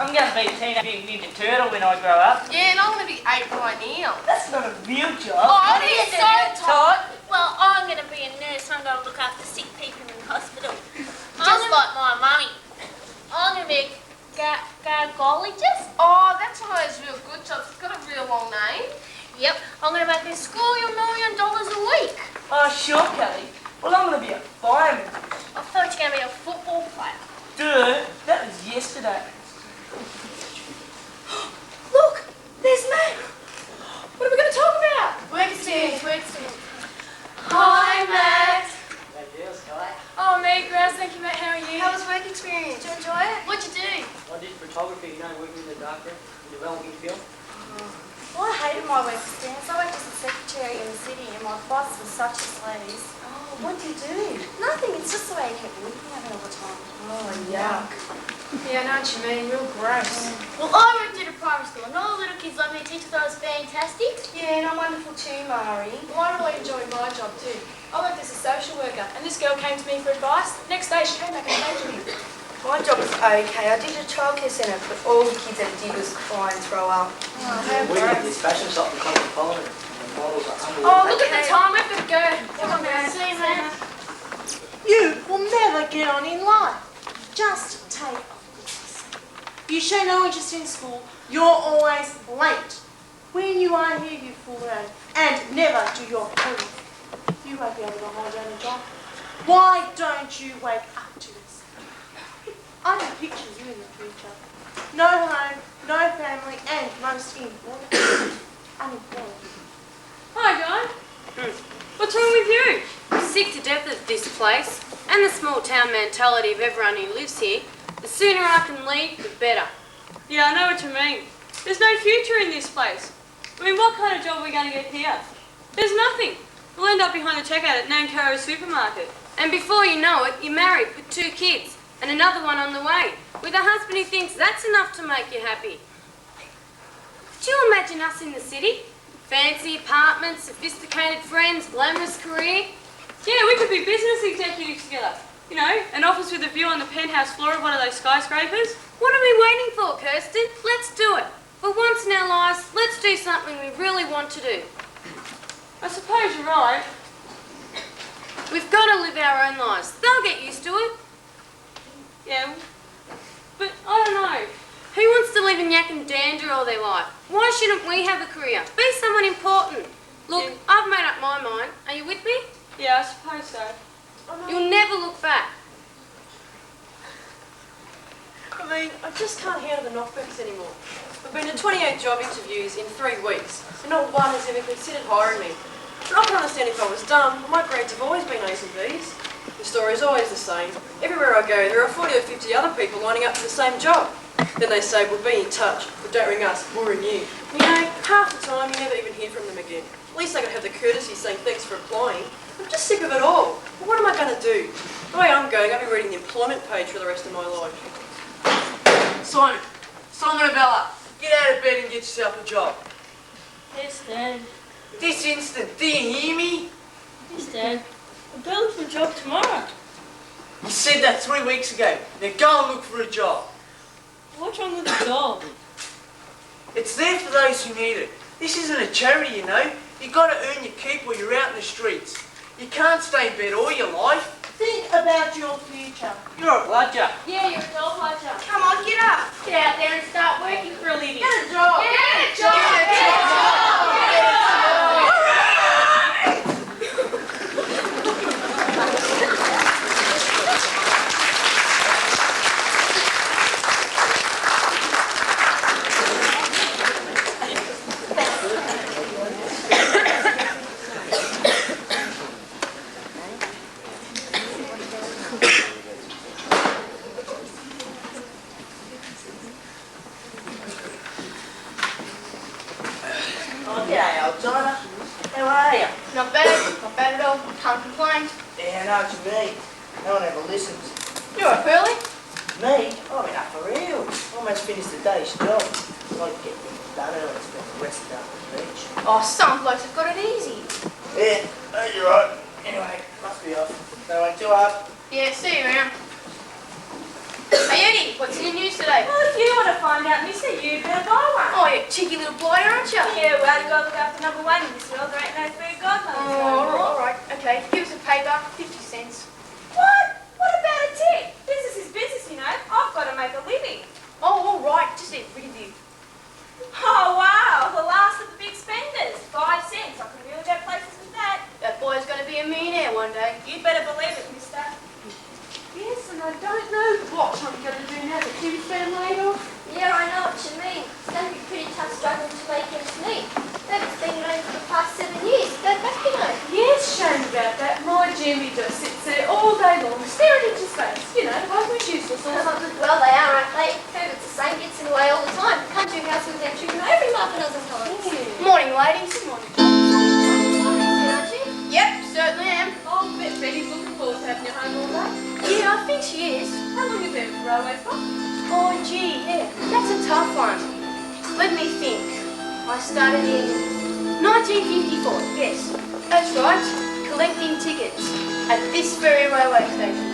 I'm going to be a Teenage Mutant Ninja Turtle when I grow up. Yeah, and I'm going to be 8 by now. That's not a real job. Oh, I'm going to be so tight. Well, I'm going to be a nurse. I'm going to look after sick people in the hospital. Just like my mummy. I'm going to be a gargologist. Oh, that's one of those real good jobs. It's got a real long name. Yep, I'm going to make me $2 million a week. Oh, sure, Kelly. Well, I'm going to be a fireman. I thought you were going to be a football player. Dude, that was yesterday. Look, there's Matt. What are we going to talk about? Work experience, work experience. Hi, Matt. Oh, me, Grouse, thank you, mate. How are you? How was work experience? Did you enjoy it? What'd you do? I did photography, working in the darkroom, developing film. Well, I hated my work experience. I worked as a secretary in the city and my boss was such a sleaze. Oh, what did you do? Nothing, it's just the way he kept looking at me all the time. Oh, yuck. Yeah, I know what you mean. Real gross. Well, I worked at a primary school and all the little kids loved me. Teacher thought I was fantastic. Yeah, and I'm wonderful too, Mari. Well, I really enjoyed my job too. I worked as a social worker and this girl came to me for advice. Next day she came back and saved me. My job was okay. I did a childcare centre, but all the kids ever did was cry and throw up. We did this fashion shop in Cosmopolitan. The models are unbelievable. Oh, look at the time. We've got to go. Come on, man. See you, man. You will never get on in life. Just take off. You show no interest in school. You're always late. When you are here, you fool around and never do your homework. You won't be able to hold down a job. Why don't you wake up to this? I can picture you in the future. No home, no family, and most important, unemployed. Hi, Guy. What's wrong with you? I'm sick to death of this place and the small town mentality of everyone who lives here. The sooner I can leave, the better. Yeah, I know what you mean. There's no future in this place. I mean, what kind of job are we going to get here? There's nothing. We'll end up behind the checkout at Nankara supermarket. And before you know it, you're married with 2 kids and another one on the way, with a husband who thinks that's enough to make you happy. Could you imagine us in the city? Fancy apartments, sophisticated friends, glamorous career. Yeah, we could be business executives together. You know, an office with a view on the penthouse floor of one of those skyscrapers. What are we waiting for, Kirsten? Let's do it. For once in our lives, let's do something we really want to do. I suppose you're right. We've got to live our own lives. They'll get used to it. Yeah, but I don't know. Who wants to live in yak and dander all their life? Why shouldn't we have a career? Be someone important. Look, Yeah. I've made up my mind. Are you with me? Yeah, I suppose so. You'll never look back. I mean, I just can't handle the knockbacks anymore. I've been to 28 job interviews in 3 weeks, and not one has ever considered hiring me. And I can understand if I was dumb, but my grades have always been A's and B's. The story's always the same. Everywhere I go, there are 40 or 50 other people lining up for the same job. Then they say, we'll be in touch, but don't ring us, we'll ring you. You know, half the time you never even hear from them again. At least they could have the courtesy saying thanks for applying. I'm just sick of it all. But what am I going to do? The way I'm going, I'll be reading the employment page for the rest of my life. Simon and Bella, get out of bed and get yourself a job. Yes, Dad. This instant, do you hear me? Yes, Dad. I'm going for a job tomorrow. You said that 3 weeks ago. Now go and look for a job. What's wrong with the job? It's there for those who need it. This isn't a charity, you know. You've got to earn your keep while you're out in the streets. You can't stay in bed all your life. Think about your future. You're a bludger. Yeah, you're a doll watcher. Come on, get up. Get out there and start working for a living. Get a job. Get a job. Get a job. Get a job. Oh, g'day, old timer. How are you? Not bad at all. Can't complain. Yeah, I know what you mean. No one ever listens. You up early? Me? I've been up for real. Almost finished the day's job. I like to get things done early and spend the rest of the day on the beach. Oh, some blokes have got it easy. Yeah, no, you're right. Anyway, must be off. Don't work too hard. Yeah, see you around. Hey, Eddie, what's in the news today? Well, if you want to find cheeky little blighter, aren't you? Yeah, well, you gotta look after number one in this world. There ain't no fairy godmothers. Oh, all right, okay. Give us a paper, 50 cents. What? What about a tip? Business is business, you know. I've got to make a living. Oh, all right, just need rid of you. Oh, wow. The last of the big spenders. 5 cents. I can really go places with that. That boy's going to be a millionaire one day. You'd better believe it, mister. Yes, and I don't know what I'm going to do now that Jim's been laid off. Yeah, I know what you mean. It's going to be pretty tough struggling to make ends meet. David's been known for the past 7 years. Go back, you know. Yes, shame about that. My Jimmy just sits there all day long, staring into space. You know, like we're useless or something. Well, they are, aren't they? Herbert's the same, gets in the way all the time. Come to your house with them children every half a dozen times. Morning, ladies. Good morning. Aren't you? Yep, certainly am. Oh, bet Betty's looking forward to having you home all day. Yeah, I think she is. How long have you been at the railway for? Oh, gee, yeah. That's a tough one. Let me think. I started in 1954. Yes, that's right. Collecting tickets at this very railway station.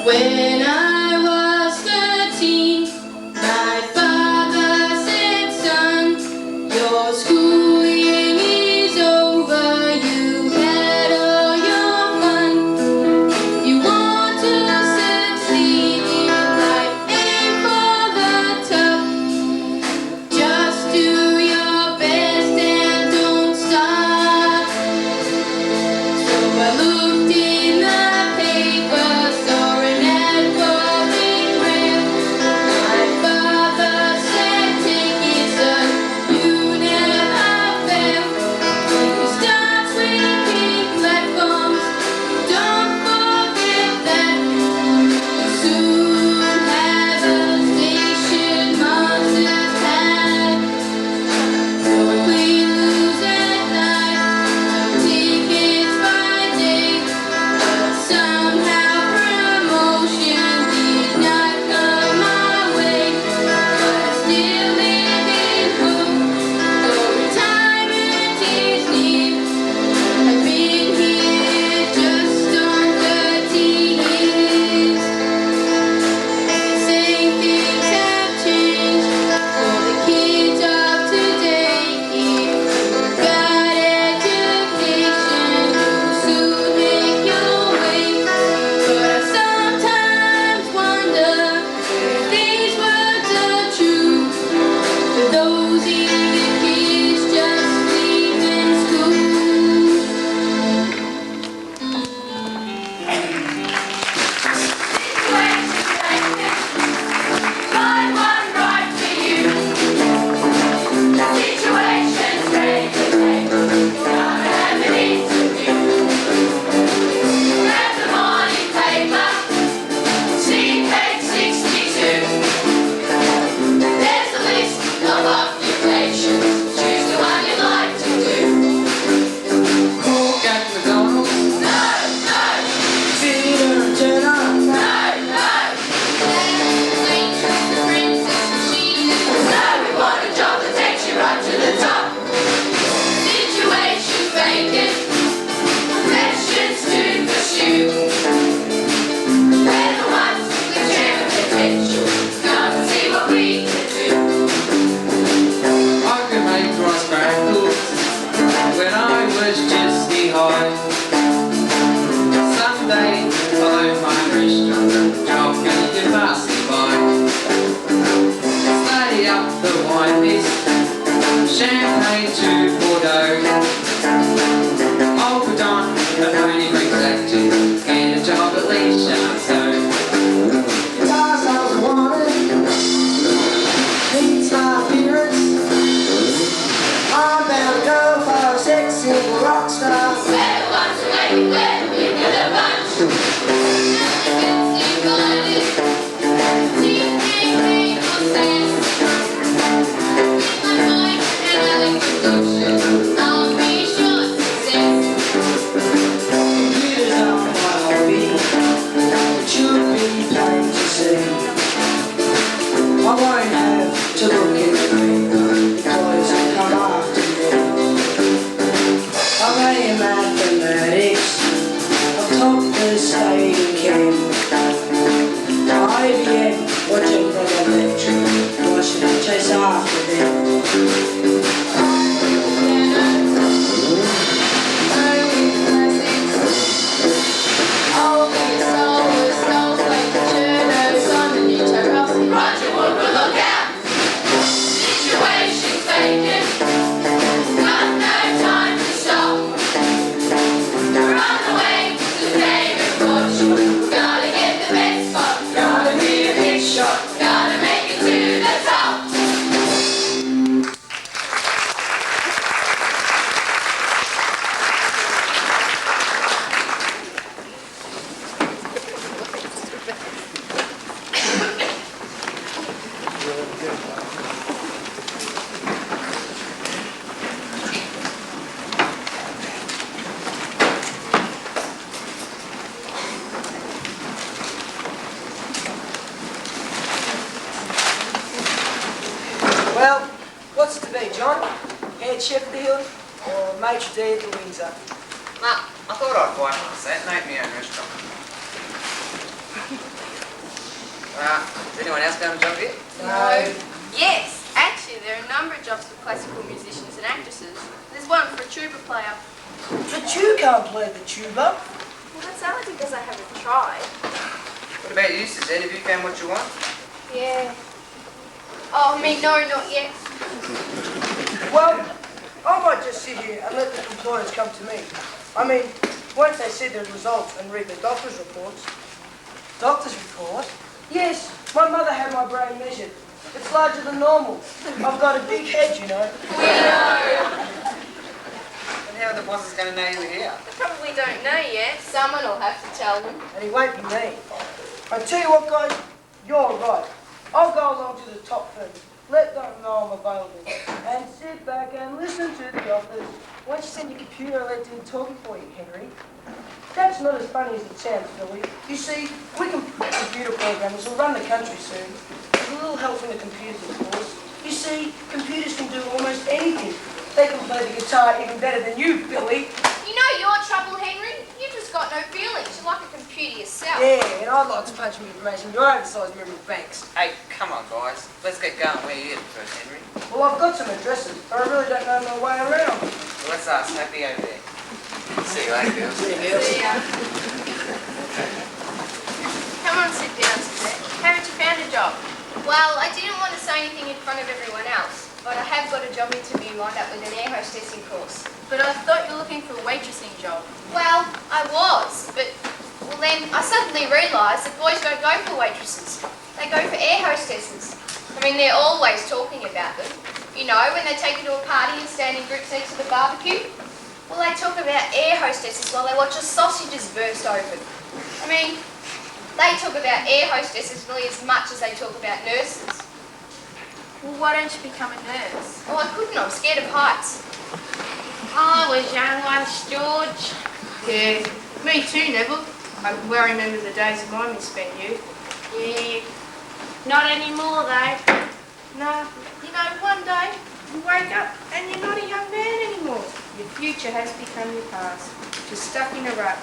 When I was 13, my father said, son, your schooling is over, you had all your fun. If you want to succeed in life, aim for the top. Just do your best and don't stop. So I looked in the paper, saw an ad for big ramp. My father said, take it, son, you never fail. If you start sweeping platforms, don't forget that you soon have a station monsters have. So we lose at night, tickets by day, but somehow promotion did not come my way. But I still live in hope, though retirement is near. I've been here just on 30 years. Same things have changed for the kids of today. If you've got education, you'll soon make your way. But I sometimes wonder if these words are true for those eager kids just leaving school. Find one right for you. Situation's ready to take. Come have an interview. Grab the morning paper. See page 62. There's a list of occupations. Choose the one you'd like to do. Cook at McDonald's, No, no, theatre and dinner, no, no. Waitress, the princess, machinist. No, we want a job that takes you right to the top. Situation vacant. Professions to pursue. We're the ones with genuine potential. Come and see what we can do. I could make rice crackers when I was just knee-high. Someday I'll own my restaurant, job can pass me by. Study up the wine list, champagne to Bordeaux. I'll put on a pony exactly and a job at least Chateau. guitars I was wanted, needs my appearance. I'm bound to go for a sexy rock star. We're the ones who make it wet into the bunch. Fancy bodies, TKK or sense. With my mind and other production, I'll be sure success. Computers are my hobby, it should be plain to see. I won't have to look in the paper because they come after me. Well, what's it to be, John? Head chef at the Hill or maitre d' at the Windsor? Nah, I thought I'd bypass that and make my own restaurant. Is anyone else going to jump in? No. Yes, actually there are a number of jobs for classical musicians and actresses. There's one for a tuba player. But you can't play the tuba. Well, that's only because I haven't tried. What about you, Suzette? Have you found what you want? Yeah. Oh, me, no, not yet. Well, I might just sit here and let the employers come to me. I mean, once they see the results and read the doctor's reports. Doctor's report? Yes, my mother had my brain measured. It's larger than normal. I've got a big head, you know. We know. And how are the bosses going to know you were here? They probably don't know yet. Someone will have to tell them. And it won't be me. I tell you what, guys, you're right. I'll go along to the top firms, let them know I'm available, and sit back and listen to the offers. Why don't you send your computer and let them talking for you, Henry? That's not as funny as it sounds, Billy. You see, we computer programmers will run the country soon. With a little help from the computers, of course. You see, computers can do almost anything. They can play the guitar even better than you, Billy. You know your trouble, Henry? You've just got no feelings. You're like a computer yourself. Yeah, and I'd like to punch me information into oversized memory banks. Hey, come on, guys. Let's get going. Where are you headed first, Henry? Well, I've got some addresses, but I really don't know my way around. Well, let's ask Happy over there. See you later, girls. See ya. Come on, sit down, Suzette. Haven't you found a job? Well, I didn't want to say anything in front of everyone else, but I have got a job interview lined up with an air hostessing course. But I thought you were looking for a waitressing job. Well, I was, but well then I suddenly realised that boys don't go for waitresses. They go for air hostesses. I mean, they're always talking about them. You know, when they take you to a party and stand in groups next to the barbecue. Well, they talk about air hostesses while they watch the sausages burst open. I mean, they talk about air hostesses really as much as they talk about nurses. Well, why don't you become a nurse? Oh, I couldn't. I'm scared of heights. I was young once, George. Yeah, me too, Neville. I remember the days of my misspent youth. Yeah, not anymore though. Nah, you know, one day you wake up and you're not a young man anymore. Your future has become your past. Just stuck in a rut.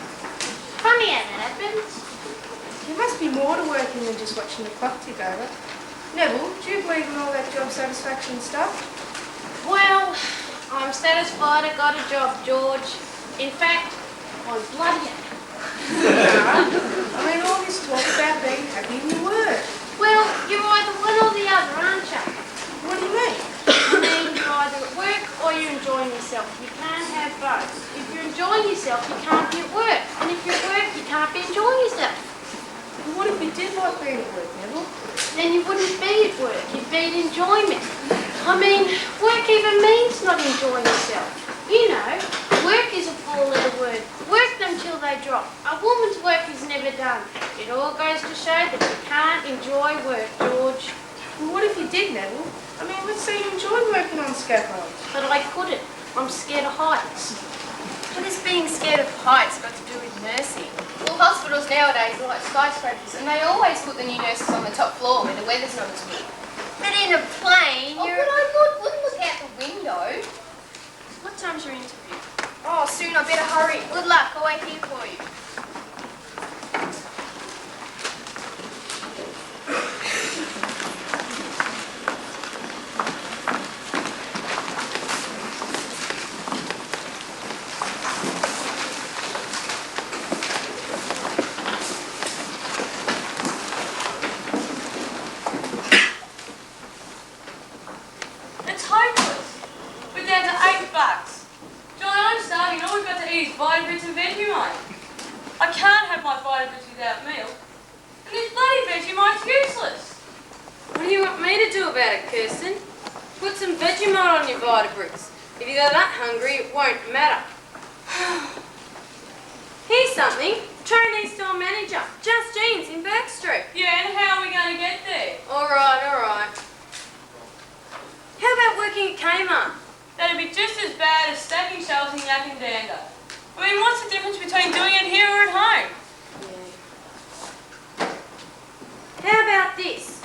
Funny how that happens. There must be more to working than just watching the clock tick over. Neville, do you believe in all that job satisfaction stuff? Well, I'm satisfied I got a job, George. In fact, I'm bloody happy. I mean, all this talk about being happy in your work. Well, you're either one or the other, aren't you? What do you mean? I mean, you're either at work or you're enjoying yourself. You can't have both. If you're enjoying yourself, you can't be at work. And if you're at work, you can't be enjoying yourself. Well, what if you did like being at work, Neville? Then you wouldn't be at work. You'd be in enjoyment. I mean, work even means not enjoying yourself. You know, work is a four-letter word. Work them till they drop. A woman's work is never done. It all goes to show that you can't enjoy work, George. Well, what if you did, Neville? I mean, let's say you enjoyed working on scaffolds. But I couldn't. I'm scared of heights. What has being scared of heights got to do with nursing? Well, hospitals nowadays are like skyscrapers, and they always put the new nurses on the top floor where the weather's not as good. But in a plane, Oh, you're... but I wouldn't look out the window. What time's your interview? Oh, soon. I better hurry. Good luck. I'll wait here for you. It's hopeless. We're down to $8. John, I'm starving and all we've got to eat is Vitamins and Vegemite. I can't have my vitamins without milk. And this bloody Vegemite's useless. What do you want me to do about it, Kirsten? Put some Vegemite on your Vitabricks. If you're that hungry, it won't matter. Here's something. Trainee store manager. Just Jeans in Burke Street. Yeah, and how are we going to get there? All right, all right. at Kmart. That'd be just as bad as stacking shelves in Yak and Dander. I mean, what's the difference between doing it here or at home? How about this?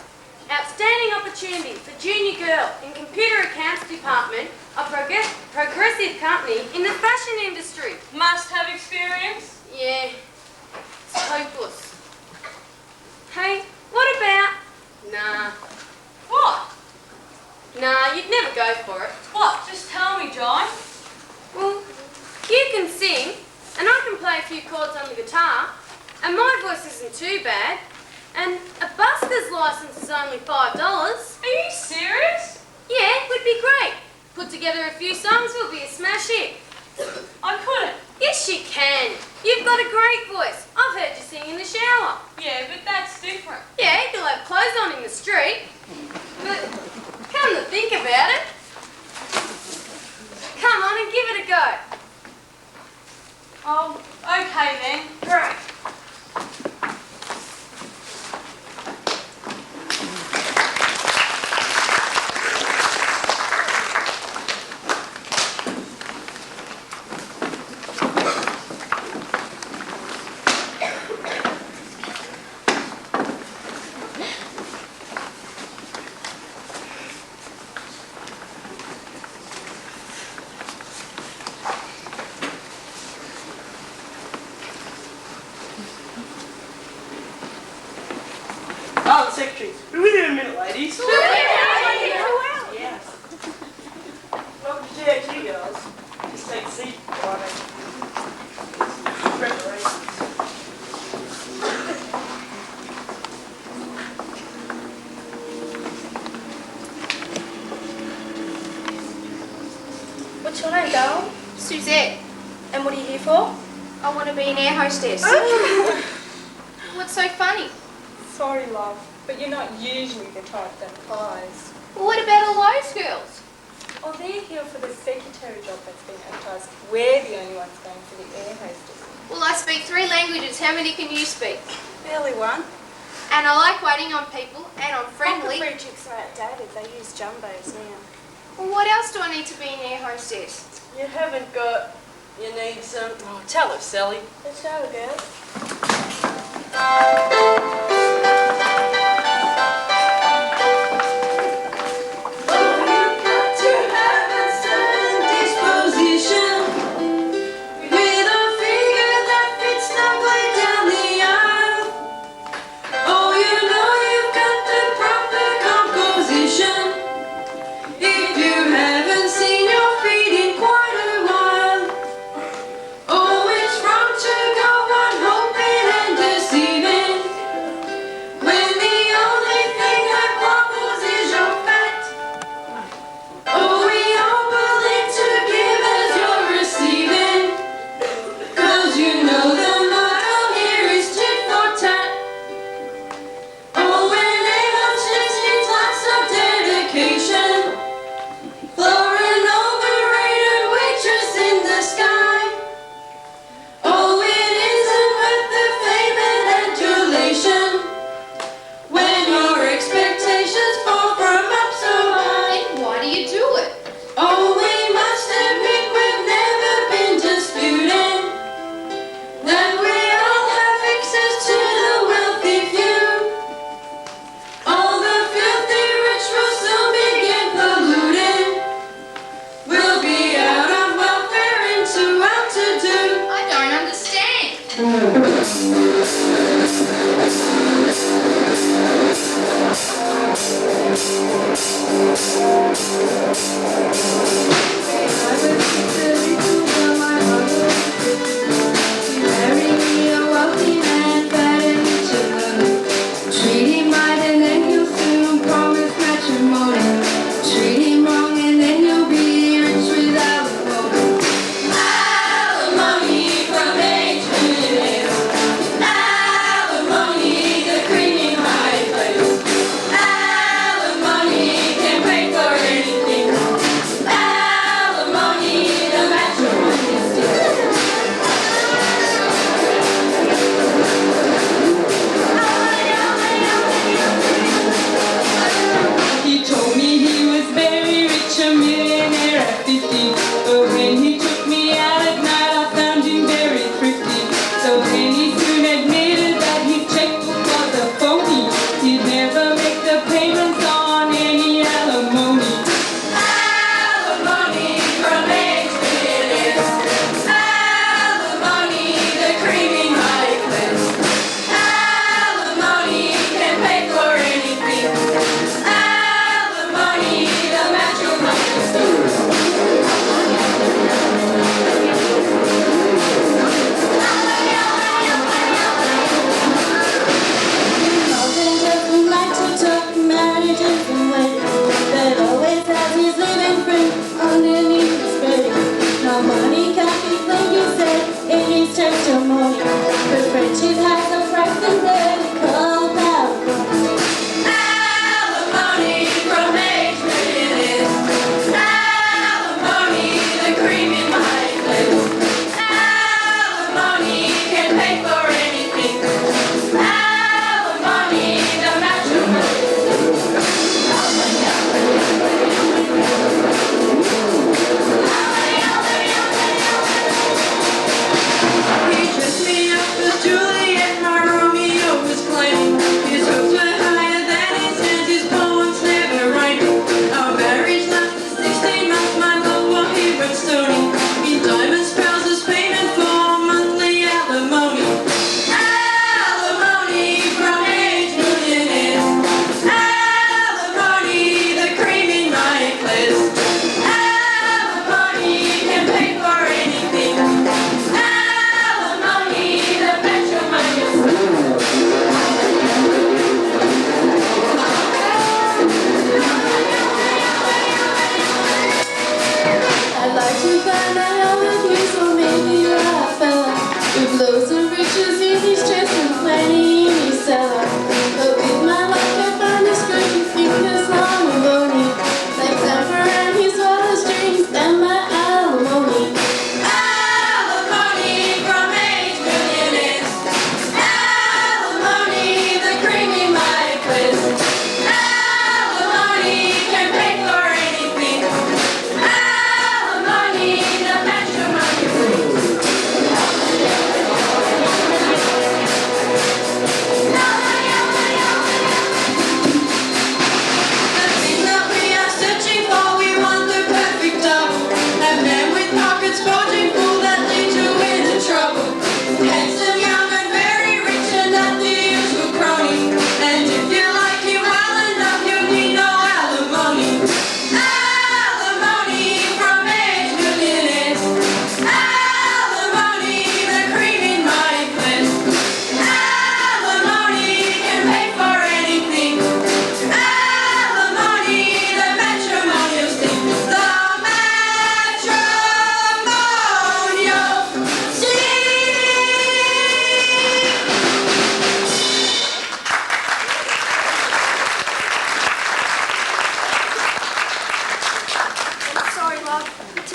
Outstanding opportunity for junior girl in computer accounts department of progressive company in the fashion industry. Must have experience? Yeah, it's hopeless. Hey, what about... Nah. What? Nah, you'd never go for it. What? Just tell me, John. Well, you can sing, and I can play a few chords on the guitar, and my voice isn't too bad, and a busker's license is only $5. Are you serious? Yeah, it would be great. Put together a few songs, we'll be a smash hit. I couldn't. Yes, you can. You've got a great voice. I've heard you sing in the shower. Yeah, but that's different. Yeah, you'll have clothes on in the street. But come to think about it, come on and give it a go. Oh, okay then. Great. Oh, the secretary. We'll be there in a minute, ladies. Yes. Welcome to GHG, girls. Just take a seat while I make preparations. What's your name, darling? Suzette. And what are you here for? I want to be an air hostess. What's so funny? Sorry, love, but you're not usually the type that applies. Well, what about all those girls? Oh, they're here for the secretary job that's been advertised. We're the only ones going for the air hostess. Well, I speak 3 languages. How many can you speak? Barely one. And I like waiting on people, and I'm friendly. Free chicks are outdated. They use jumbos now. Well, what else do I need to be an air hostess? You haven't got... You need some... Oh, tell her, Sally. Let's show her, girl. Alimony, the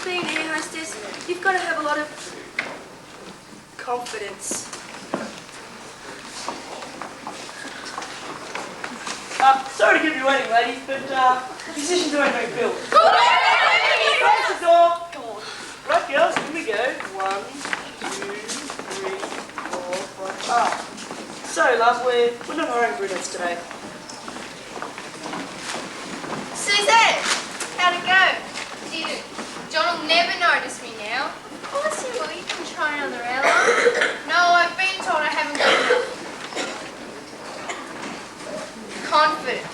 to be an air hostess, you've got to have a lot of confidence. Sorry to keep you waiting, ladies, but the position's already been filled. Close the door. Come on. Right, girls, here we go. 1, 2, 3, 4, 5. So, love, we're not hiring brunettes today. Suzette, how'd it go? Didn't. John will never notice me now. Oh, I see, well, you can try another airline. No, I've been told I haven't got enough confidence.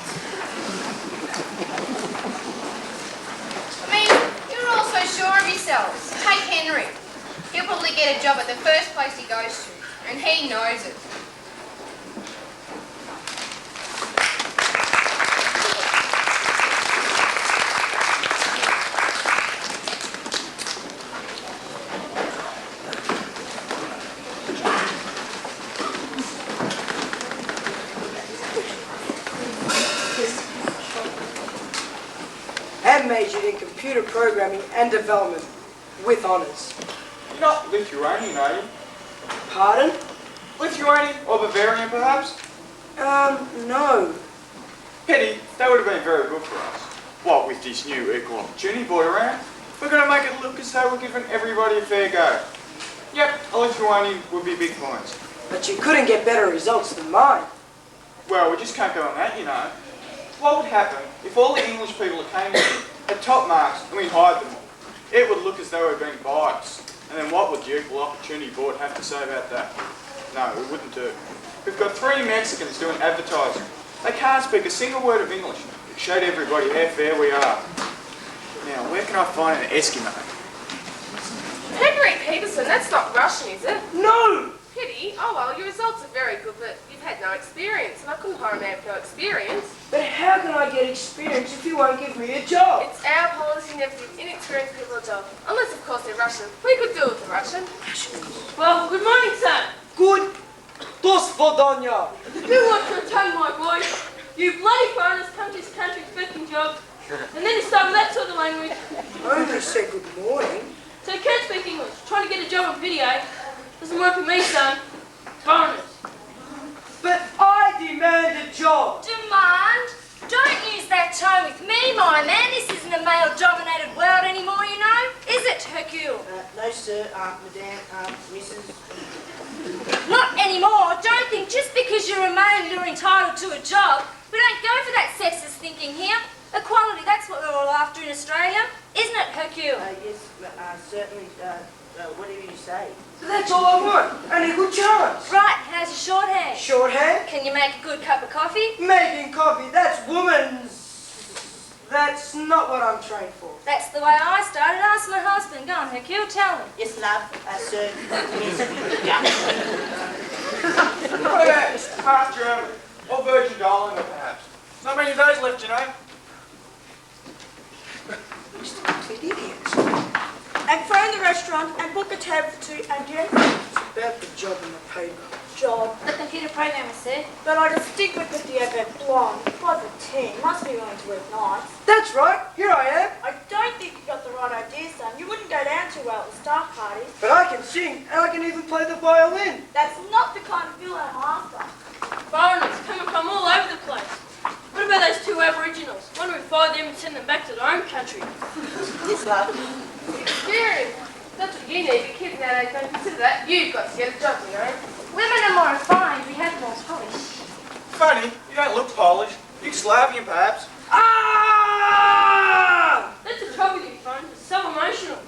I mean, you're all so sure of yourselves. Take Henry. He'll probably get a job at the first place he goes to, and he knows it. And majored in computer programming and development with honours. You're not Lithuanian, are you? Pardon? Lithuanian or Bavarian, perhaps? No. Pity, that would have been very good for us. What with this new equal opportunity board around, we're going to make it look as though we're giving everybody a fair go. Yep, a Lithuanian would be big points. But you couldn't get better results than mine. Well, we just can't go on that, you know. What would happen if all the English people that came here had top marks and we hired them all? It would look as though we'd been biased. And then what would the Equal Opportunity Board have to say about that? No, it wouldn't do. We've got 3 Mexicans doing advertising. They can't speak a single word of English. It showed everybody how fair we are. Now, where can I find an Eskimo? Henry Peterson, that's not Russian, is it? No! Pity. Oh well, your results are very good, but you've had no experience, and I couldn't hire a man with no experience. But how can I get experience if you won't give me a job? It's our policy never to give inexperienced people a job. Unless, of course, they're Russian. We could do with the Russian. Well, good morning, son. Good. Dos Vodonya. You watch your tongue, my boy. You bloody foreigners come to this country expecting jobs, and then you start with that sort of language. I only said good morning. So you can't speak English. Trying to get a job on video doesn't work for me, son. Foreigners. But I demand a job. Demand? Don't use that tone with me, my man. This isn't a male-dominated world anymore, you know. Is it, Hercule? No, sir, madame, Mrs. Not anymore. Don't think just because you're a male you're entitled to a job. We don't go for that sexist thinking here. Equality, that's what we're all after in Australia. Isn't it, Hercule? Yes, certainly, whatever you say. So that's all I want, and a good chance. Right, how's your shorthand? Shorthand? Can you make a good cup of coffee? Making coffee, that's woman's. That's not what I'm trained for. That's the way I started. Ask my husband. Go on, Hercule, tell him. Yes, love, sir, miss. What about half German or Virgin Islander, perhaps? Not many of those left, you know. Idiots. And phone the restaurant and book a table for 2 and yes. It's about the job in the paper. Job. The computer programmer said. But I just stick with the Diego blonde. 5 or 10. Must be willing to work nights. That's right, here I am. I don't think you got the right idea, son. You wouldn't go down too well at the staff parties. But I can sing, and I can even play the violin. That's not the kind of bill I'm after. Foreigners come and come all over the place. What about those 2 Aboriginals? Why don't we fire them and send them back to their own country? Yes, love. Experience. That's what you need. The kids nowadays don't consider that. You've got to get a job, you know. Women are more refined. We have more polish. Funny, you don't look Polish. You're Slavian, perhaps. Ah! That's the trouble with you, friend. It's so emotional.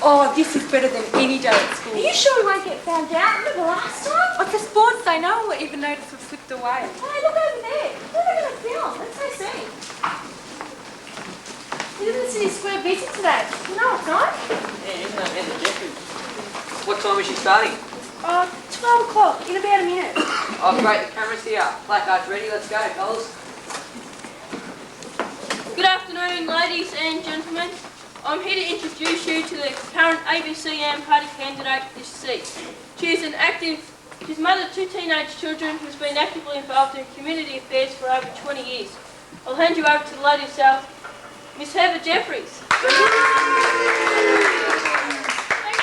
Oh, this is better than any day at school. Are you sure we won't get found out? Remember last time? I just bought say no one will even notice we've slipped away. Hey, look over there. What are they going to film? Let's go see. Isn't the city square busy today? You know what time? Yeah, isn't that Amanda Jeffries? What time is she starting? 12 o'clock, in about a minute. Oh, great, the camera's here. Placard's ready, let's go, fellas. Good afternoon, ladies and gentlemen. I'm here to introduce you to the current ABCM party candidate for this seat. She's mother of 2 teenage children who's been actively involved in community affairs for over 20 years. I'll hand you over to the lady herself, Miss Heather Jeffries. Thank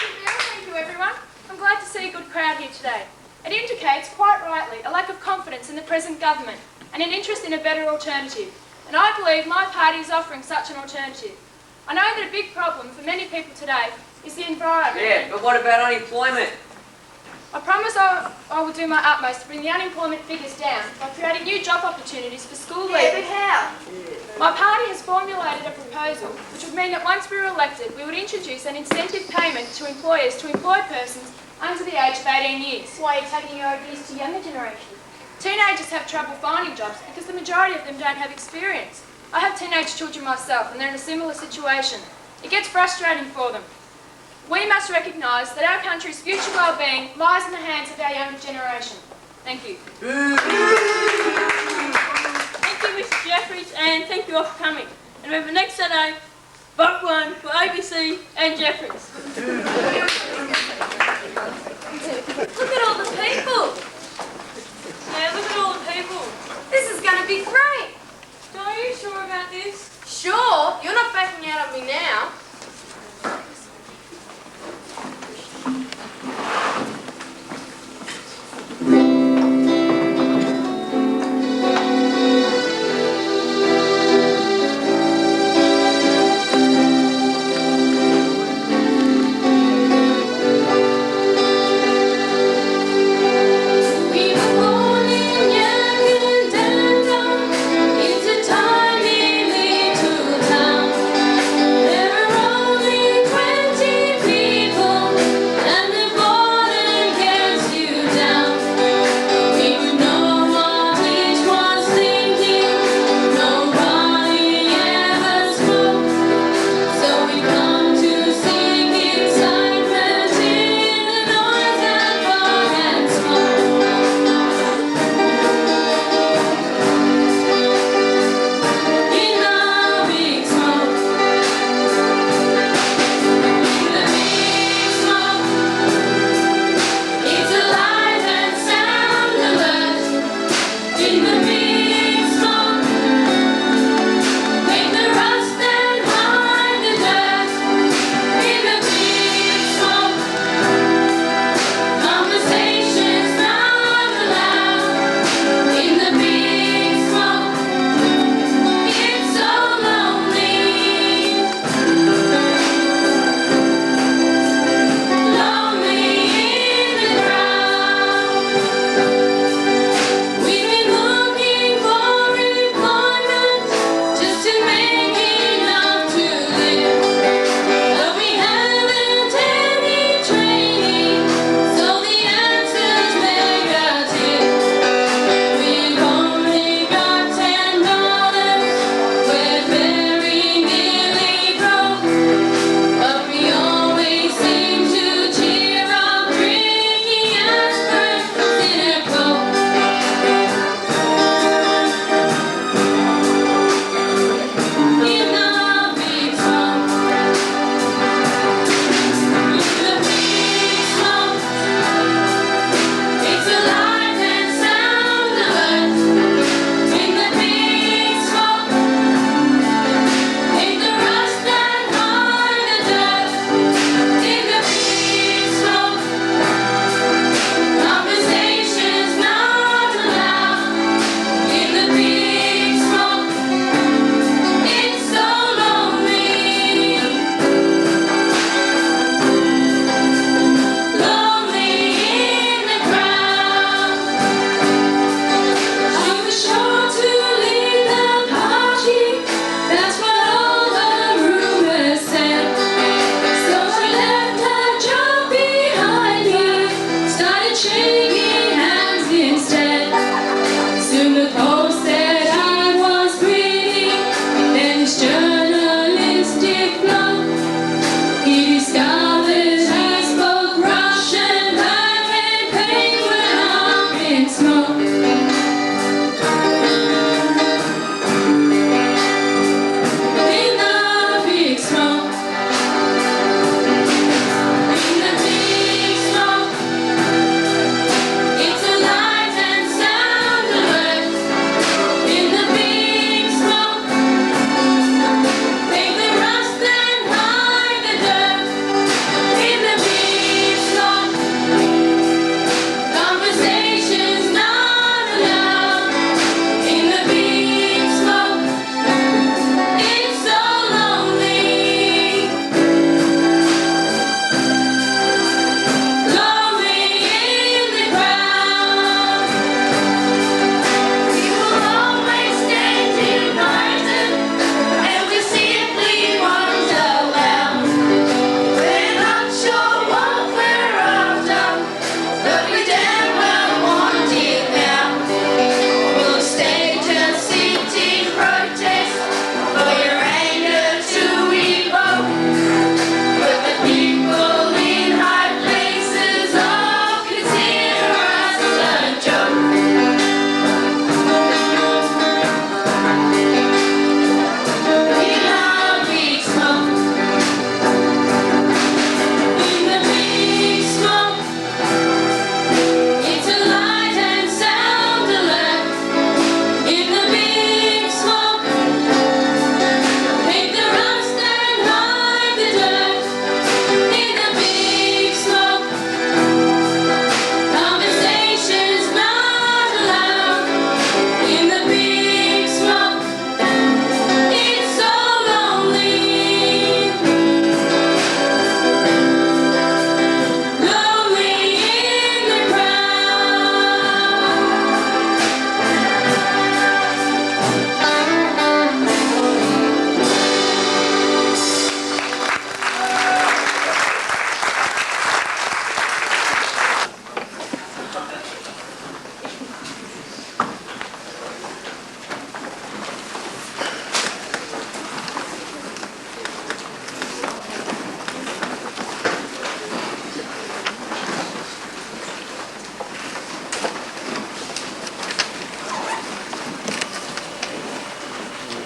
you, Bill. Thank you, everyone. I'm glad to see a good crowd here today. It indicates, quite rightly, a lack of confidence in the present government and an interest in a better alternative. And I believe my party is offering such an alternative. I know that a big problem for many people today is the environment. Yeah, but what about unemployment? I promise I will do my utmost to bring the unemployment figures down by creating new job opportunities for school leavers. But how? My party has formulated a proposal which would mean that once we were elected, we would introduce an incentive payment to employers to employ persons under the age of 18 years. Why are you taking your ideas to younger generation? Teenagers have trouble finding jobs because the majority of them don't have experience. I have teenage children myself and they're in a similar situation. It gets frustrating for them. We must recognise that our country's future well-being lies in the hands of our younger generation. Thank you. Thank you, Mr. Jeffries, and thank you all for coming. And remember, next Saturday, vote 1 for ABC and Jeffries. Look at all the people. Yeah, look at all the people. This is going to be great. Are you sure about this? Sure, you're not backing out on me now. It's a tiny little town. There are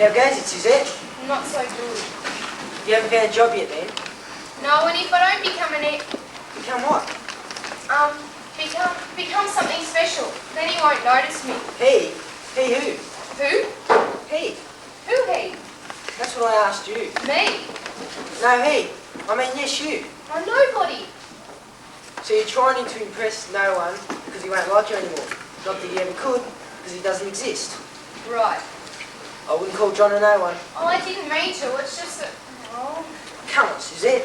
How goes it, Suzette? Not so good. You haven't found a job yet, then? No, and if I don't become Become what? become something special, then he won't notice me. He? He who? Who? He. Who he? That's what I asked you. Me? No, he. I mean, yes, you. Oh, nobody. So you're trying to impress no one because he won't like you anymore. Not that he ever could, because he doesn't exist. Right. I wouldn't call John a no one. Oh, I didn't mean to. It's just that... Oh. Come on, Suzette.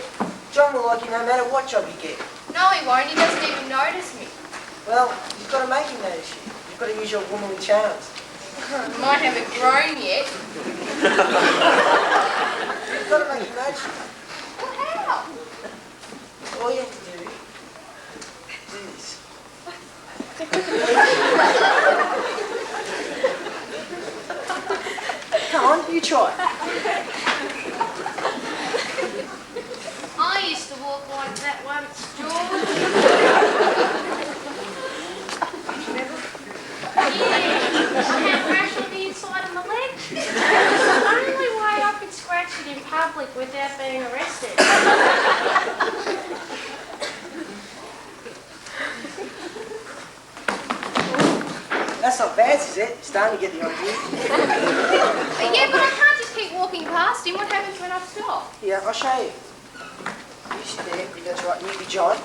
John will like you no matter what job you get. No, he won't. He doesn't even notice me. Well, you've got to make him notice you. You've got to use your womanly charms. Mine haven't grown yet. You've got to make him notice you. Well, how? All you have to do is this. Come on, you try. I used to walk like that once, George. Yeah, I had a rash on the inside of my leg. It's the only way I could scratch it in public without being arrested. That's not bad, is it? Starting to get the idea. Yeah, but I can't just keep walking past him. What happens when I stop? Yeah, I'll show you. You sit there, that's right, you be John,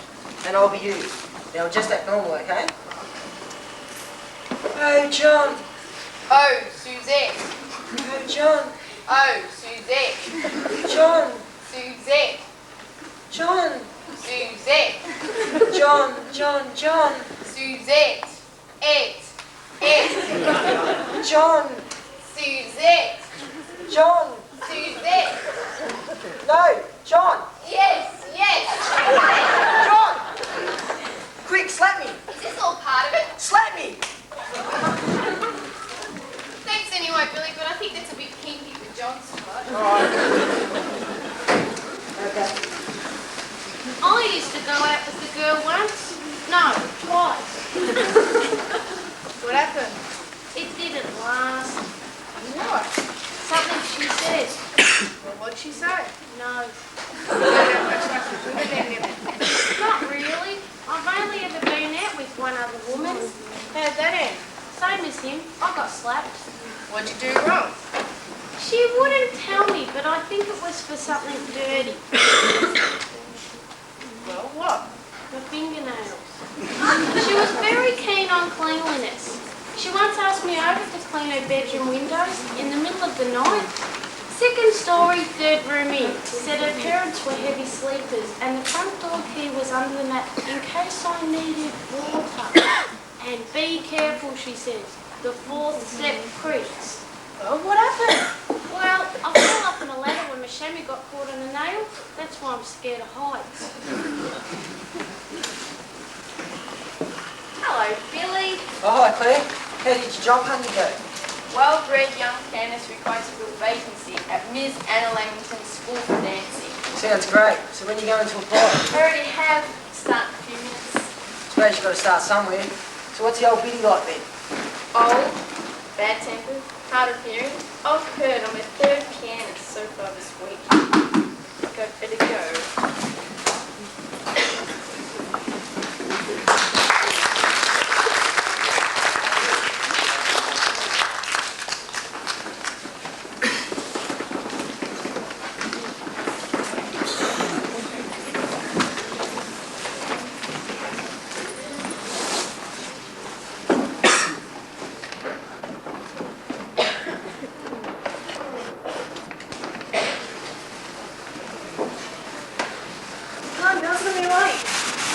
and I'll be you. Now just act normal, okay? Oh, John. Oh, Suzette. Oh, John. Oh, Suzette. John. Suzette. John. Suzette. John. Suzette. John. Suzette. John. Suzette. No, John. Yes. John. Quick, slap me. Is this all part of it? Slap me. Thanks anyway, Billy, but I think that's a bit kinky for John's part. Okay. I used to go out with the girl once. No, twice. What happened? It didn't last. What? Something she said. Well, what'd she say? No. You don't have much luck with women then, Niven. Not really. I've only ever been out with one other woman. How'd that end? Same as him. I got slapped. What'd you do wrong? She wouldn't tell me, but I think it was for something dirty. Well, what? My fingernails. She was very keen on cleanliness. She once asked me over to clean her bedroom windows in the middle of the night. Second story, third room in. Said her parents were heavy sleepers and the front door key was under the mat in case I needed water. And be careful, she says. The fourth step creaks. Well, what happened? Well, I fell off in a ladder when my chamois got caught on a nail. That's why I'm scared of heights. Hello, Billy. Oh, hi, Claire. How did your job hunting go? Well-bred young candidates requires to fill a vacancy at Ms. Anna Langton's School for Dancing. Sounds great. So when are you going to apply? I already have. Start in a few minutes. Suppose you've got to start somewhere. So what's the old biddy like then? Old, bad-tempered, hard of hearing. I've heard I'm a third pianist so far this week. Go, better go.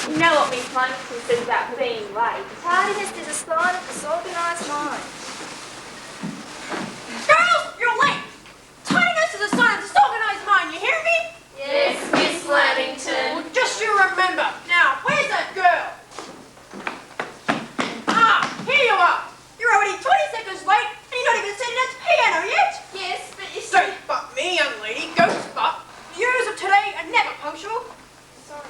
You know what Miss Munson says about being late. Tardiness is a sign of disorganised mind. Girls, you're late! Tardiness is a sign of disorganised mind, you hear me? Yes, Miss Lamington. Well, just you remember. Now, where's that girl? Here you are. You're already 20 seconds late, and you're not even sitting at the piano yet. Yes, but you Don't butt me, young lady. Go butt. The years of today are never punctual. Sorry,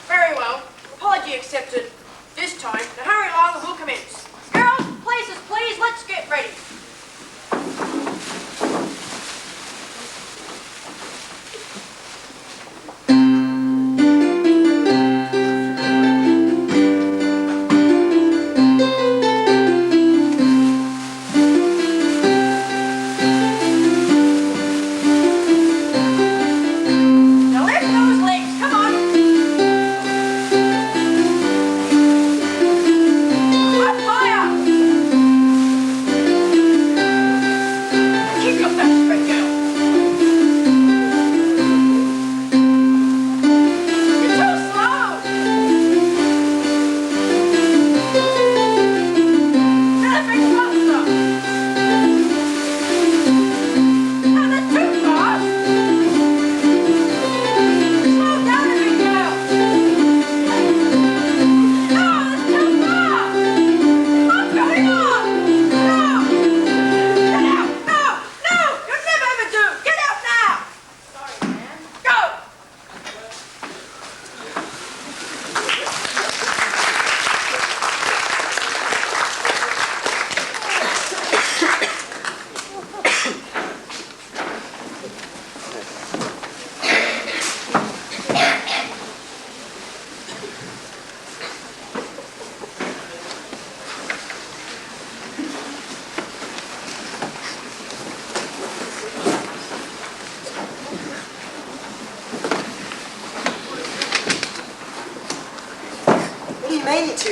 Very well. Apology accepted. This time, the hurry along will commence. Girls,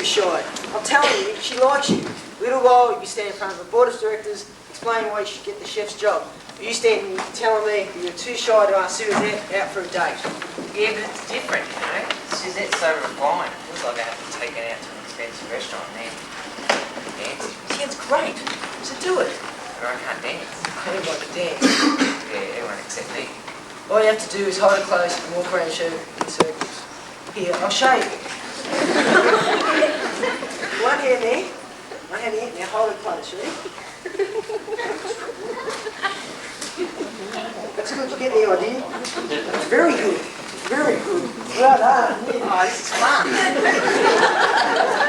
too shy. I'm telling you, she likes you. Little while you'll be standing in front of the board of directors explaining why you should get the chef's job. You standing telling me that you're too shy to ask Suzette out for a date. Yeah, but it's different, you know. Suzette's so refined. It feels like I have to take her out to an expensive restaurant and then dance. She gets great. So do it. But I can't dance. I don't like to dance. Yeah, everyone except me. All you have to do is hold it close and walk around the show in circles. Here, I'll show you. One hand there. One hand here. Now hold it close, ready? That's good, you get the idea. That's very good. Very good. Well done. Oh, this is fun.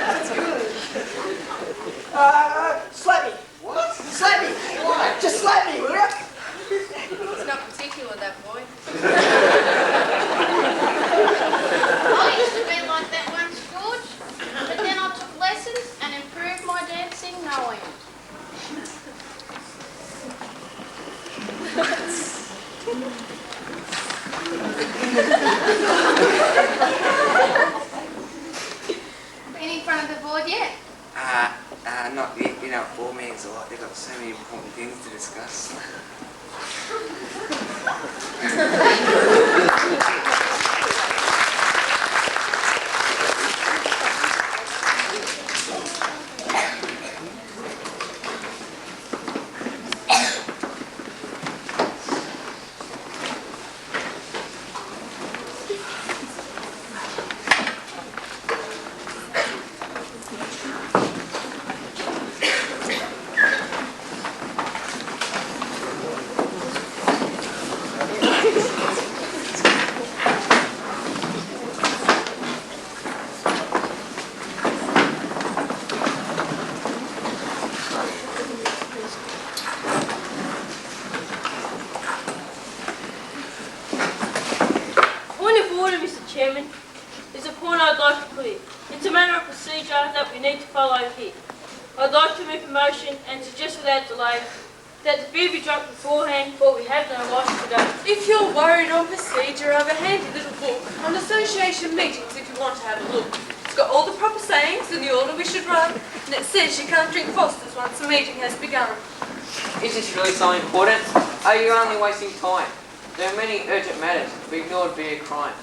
That's good. Slap me. What? Slap me. Why? Just slap me, will ya? It's not particular, that boy. I used to be like that once, George, but then I took lessons and improved my dancing no end. Been in front of the board yet? Not yet. You know, board meetings are like, they've got so many important things to discuss. Chairman, there's a point I'd like to clear. It's a matter of procedure that we need to follow here. I'd like to make a motion and suggest without delay that the beer be drunk beforehand, for we have no license today. If you're worried on procedure, I have a handy little book on association meetings if you want to have a look. It's got all the proper sayings and the order we should run, and it says you can't drink Fosters once the meeting has begun. Is this really so important? Are you only wasting time? There are many urgent matters. To be ignored be a crime.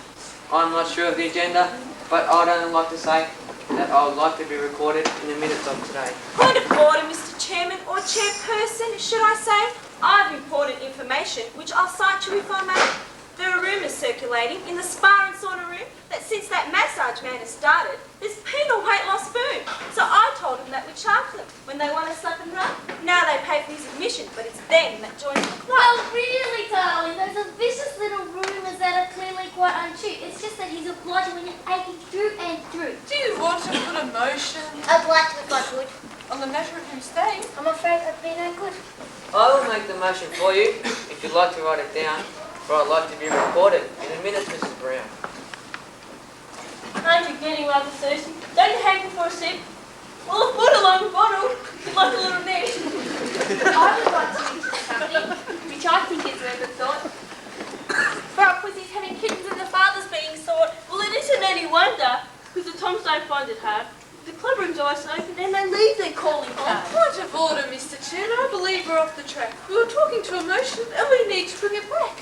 I'm not sure of the agenda, but I'd only like to say that I would like to be recorded in the minutes of today. Point of order, Mr. Chairman, or Chairperson, should I say? I have important information, which I'll cite to you if I may. There are rumours circulating in the spa and sauna room that since that massage man has started, there's penal weight loss boom. So I told them that we charge them when they want to slap and run. Now they pay for his admission, but it's them that join the club. Well, really, darling, those are vicious little rumours that are clearly quite untrue. It's just that he's a bludger when you're aching through and through. Do you want to put a motion I'd like to if I could. on the matter of him staying? I'm afraid I'd be no good. I will make the motion for you, if you'd like to write it down, for I'd like to be recorded in the minutes, Mrs. Brown. Aren't you getting rather thirsty? Don't you hanker for a sip? Well, a foot along the bottle, like a little neck. I would like to mention something, which I think is worth a thought. For our pussies having kittens and the fathers being sought. Well, it isn't any wonder, because the Toms don't find it hard. The clubroom's always open and they leave their calling card. Point of order, Mr. Chairman. I believe we're off the track. We were talking to a motion and we need to bring it back.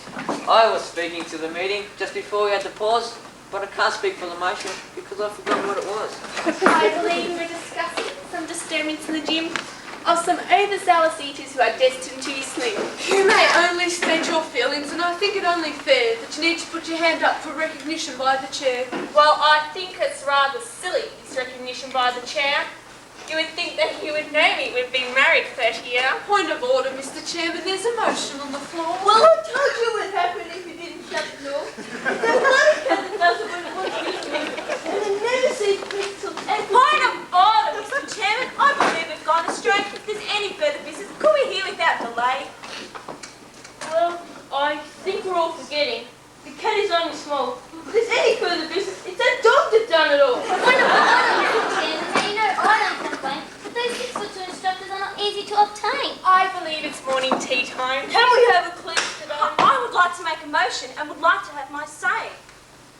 I was speaking to the meeting just before we had to pause, but I can't speak for the motion because I've forgotten what it was. I believe we're discussing some disturbance in the gym of some overzealous eaters who are destined to be slain. You may only state your feelings, and I think it only fair that you need to put your hand up for recognition by the chair. Well, I think it's rather silly, this recognition by the chair. You would think that he would know me. We've been married 30 years. Point of order, Mr. Chairman. There's a motion on the floor. Well, I told you what would happen if you didn't shut the door. The bloody cat that does it when it wants to eat me. And it never sees pixels. And point of order, Mr. Chairman, I believe we've gone astray. If there's any further business, could we hear without delay? Well, I think we're all forgetting. The cat is only small. If there's any further business, it's that dog that done it all. Point of order, Mr. Chairman. Now, you know I don't complain, but those 6'2" instructors are not easy to obtain. I believe it's morning tea time. Can we have a clip today? I would like to make a motion and would like to have my say.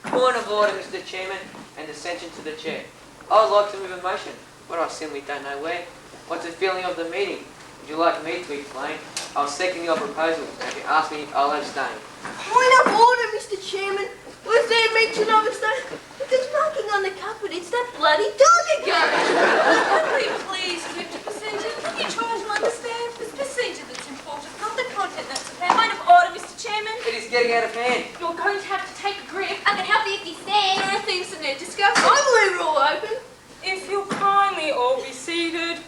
Point of order, Mr. Chairman, and dissension to the chair. I would like to move a motion, but I simply don't know where. What's the feeling of the meeting? Would you like me to explain? I'll second your proposal, and if you ask me, I'll abstain. Point of order, Mr. Chairman. Was there mention of us though? If there's marking on the cupboard, it's that bloody dog again. Please, Mr. Procedure, can you try to understand? It's procedure that's important, not the content that's okay. Point of order, Mr. Chairman. It is getting out of hand. You're going to have to take a grip. I can help you if you stand. There are things that need discussing. I believe we're all open. If you'll kindly all be seated,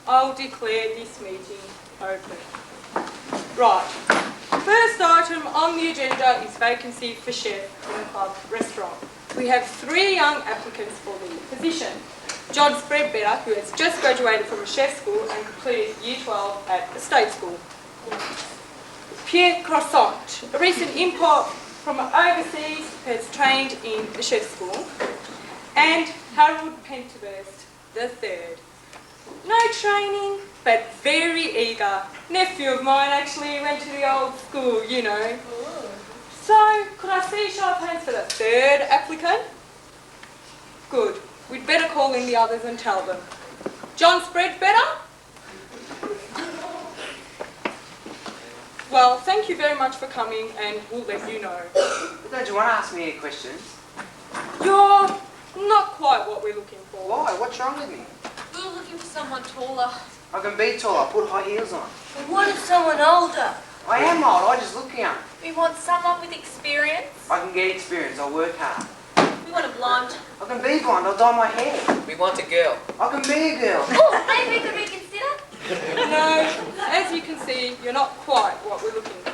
I'll declare this meeting open. Right. First item on the agenda is vacancy for chef in the club restaurant. We have 3 young applicants for the position. John Spreadbetter, who has just graduated from a chef school and completed Year 12 at the State School. Pierre Croissant, a recent import from overseas who has trained in the chef school. And Harold Penteburst, the third. No training, but very eager. Nephew of mine actually went to the old school, you know. So, could I see a show of hands for the third applicant? Good. We'd better call in the others and tell them. John Spreadbetter? Well, thank you very much for coming and we'll let you know. Don't you want to ask me any questions? You're not quite what we're looking for. Why? What's wrong with me? We were looking for someone taller. I can be tall. I put high heels on. We wanted someone older. I am old. I just look young. We want someone with experience. I can get experience. I'll work hard. We want a blonde. I can be blonde. I'll dye my hair. We want a girl. I can be a girl. Oh, maybe we could reconsider. No, as you can see, you're not quite what we're looking for.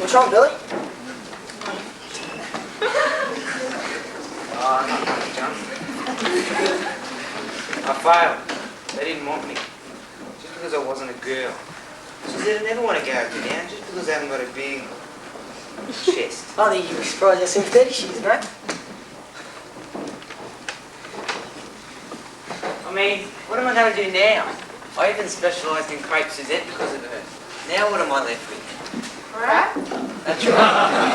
What's wrong, Billy? Oh, not much, John. I failed. They didn't want me. Just because I wasn't a girl. She said I never want to go up and down just because I haven't got a big chest. I think you'd be surprised how sympathetic she is, mate. I mean, what am I going to do now? I even specialised in crepe Suzette because of her. Now what am I left with? Crap? That's right.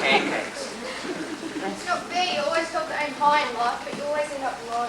Pancakes. It's not fair. You always thought to aim high in life, but you always end up low.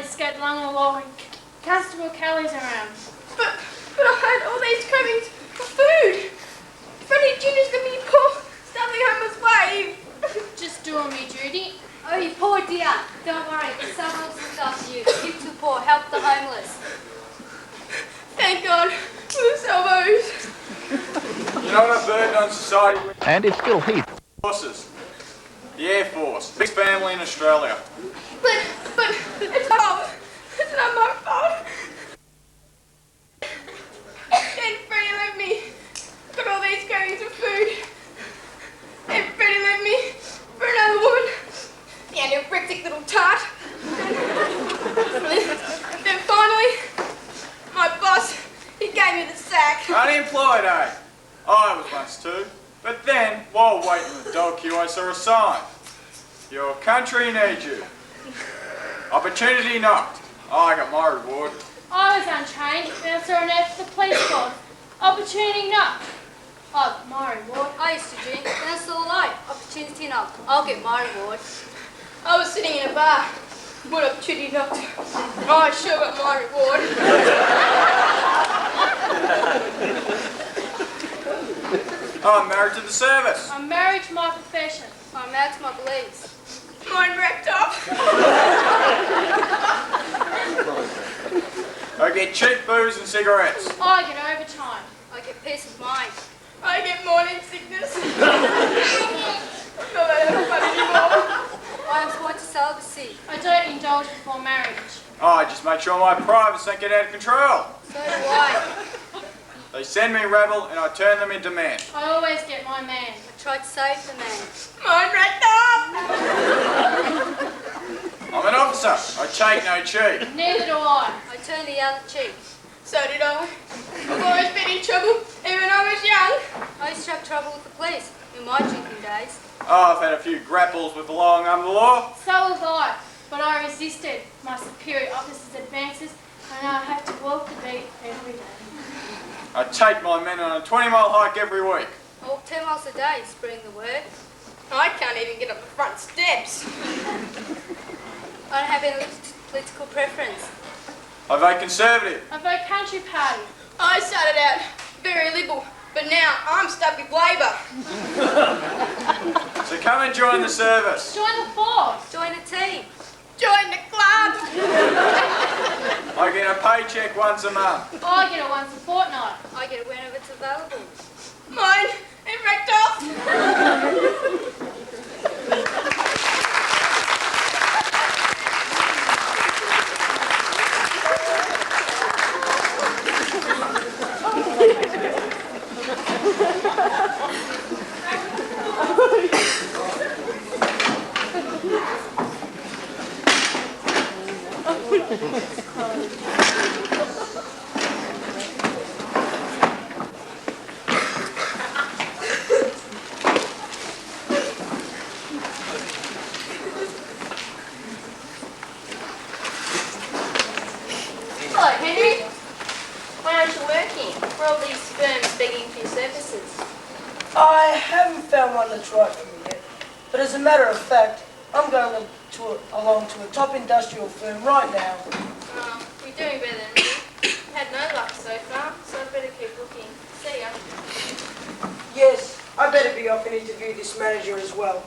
let's get along along. Constable Kelly's around. But I had all these cravings for food. Freddie Junior's gonna be poor, stuffing homeless slave. Just doing me duty. Oh, you poor dear. Don't worry, someone will stuff you. Give to the poor, help the homeless. Thank God for the salvos. You know what a burden on society And it's still heat. forces. The Air Force, big family in Australia. But it's not my fault. Then Freddie left me. Got all these cravings for food. And Freddie left me for another woman. The anorexic little tart. Then finally, my boss, he gave me the sack. Unemployed, eh? I was once too. But then, while waiting in the dog queue, I saw a sign. Your country needs you. Opportunity knocked. I got my reward. I was untrained, and I saw an ad for the police force. Opportunity knocked. Oh, my reward. I used to drink, and I saw a light. Opportunity knocked. I'll get my reward. I was sitting in a bar when opportunity knocked. I sure got my reward. I'm married to the service. I'm married to my profession. I'm married to my beliefs. Mine wrapped up. I get cheap booze and cigarettes. I get overtime. I get peace of mind. I get morning sickness. Not that have fun anymore. I am sworn to celibacy. I don't indulge before marriage. I just make sure my privates don't get out of control. So do I. They send me rabble and I turn them into men. I always get my man. I try to save the man. Mine wrapped up. I'm an officer. I take no cheat. Neither do I. I turn the other cheek. So did I. I've always been in trouble, even when I was young. I used to have trouble with the police in my drinking days. Oh, I've had a few grapples with the law and under the law. So have I, but I resisted my superior officer's advances, and now I have to walk the beat every day. I take my men on a 20-mile hike every week. I walk 10 miles a day, spreading the word. I can't even get up the front steps. I don't have any political preference. I vote Conservative. I vote Country Party. I started out very liberal, but now I'm stuck with Labor. So come and join the service. Join the force. Join a team. Join the club. I get a paycheck once a month. I get it once a fortnight. I get it whenever it's available. Mine, it wrecked off. Hello, Henry. Why aren't you working? Where are all these firms begging for your services? I haven't found one that's right for me yet, but as a matter of fact, I'm going along to a top industrial firm right now. Oh, you're doing better than me. Had no luck so far, so I'd better keep looking. See ya. Yes, I better be off and interview this manager as well.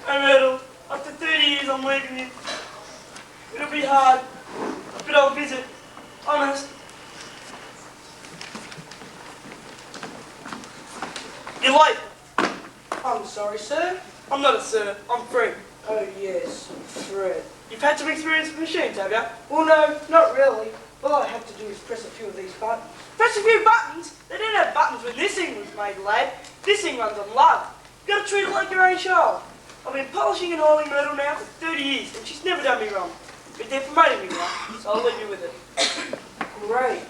Myrtle, after 30 years I'm leaving you. It'll be hard, but I'll visit, honest. You're late. I'm sorry, sir. I'm not a sir, I'm Fred. Oh yes, Fred. You've had some experience with machines, have you? Well, no, not really. All I have to do is press a few of these buttons. Press a few buttons? They didn't have buttons when this thing was made, lad. This thing runs on love. You've got to treat it like your own child. I've been polishing and oiling Myrtle now for 30 years, and she's never done me wrong. But they're promoting me now, so I'll leave you with it. Great.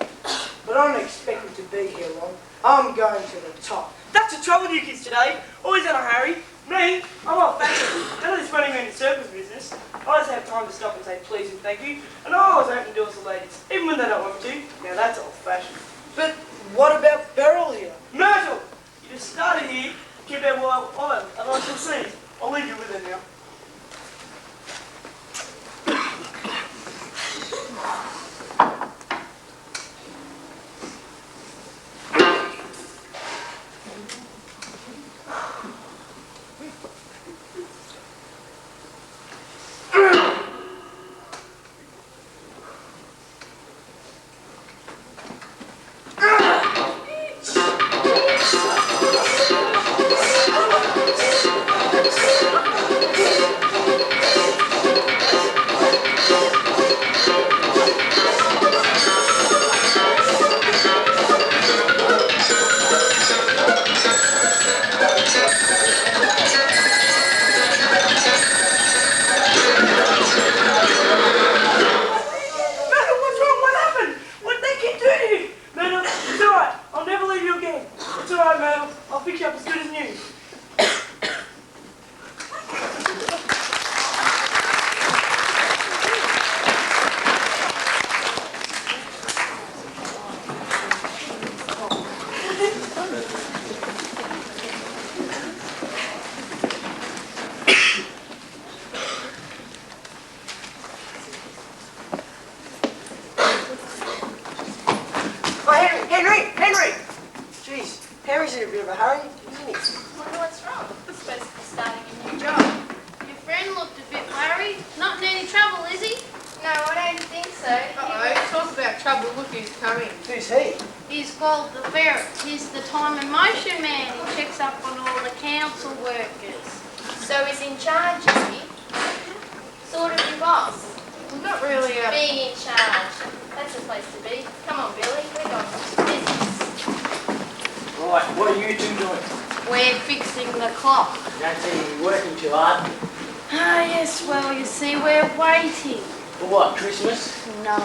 but I don't expect it to be here long. I'm going to the top. That's the trouble with you kids today. Always in a hurry. Me, I'm old-fashioned. None of this running around in circles business. I just have time to stop and say please and thank you, and I always open doors to ladies, even when they don't want me to. Now that's old-fashioned. But what about Beryl here? Myrtle! You just started here, keep her while I shall see. I'll leave you with her now. Harry's in a bit of a hurry, isn't he? Wonder what's wrong? He's supposed to be starting a new job. Your friend looked a bit worried. Not in any trouble, is he? No, I don't think so. Talk about trouble. Look who's coming. Who's he? He's called the Ferret. He's the time and motion man. He checks up on all the council workers. So he's in charge, is he? Sort of your boss. Well, not really Being in charge. That's the place to be. Come on, Billy. We're going to business. Right, what are you two doing? We're fixing the clock. Don't seem to be working too hard. Ah, yes, well, you see, we're waiting. For what, Christmas? No.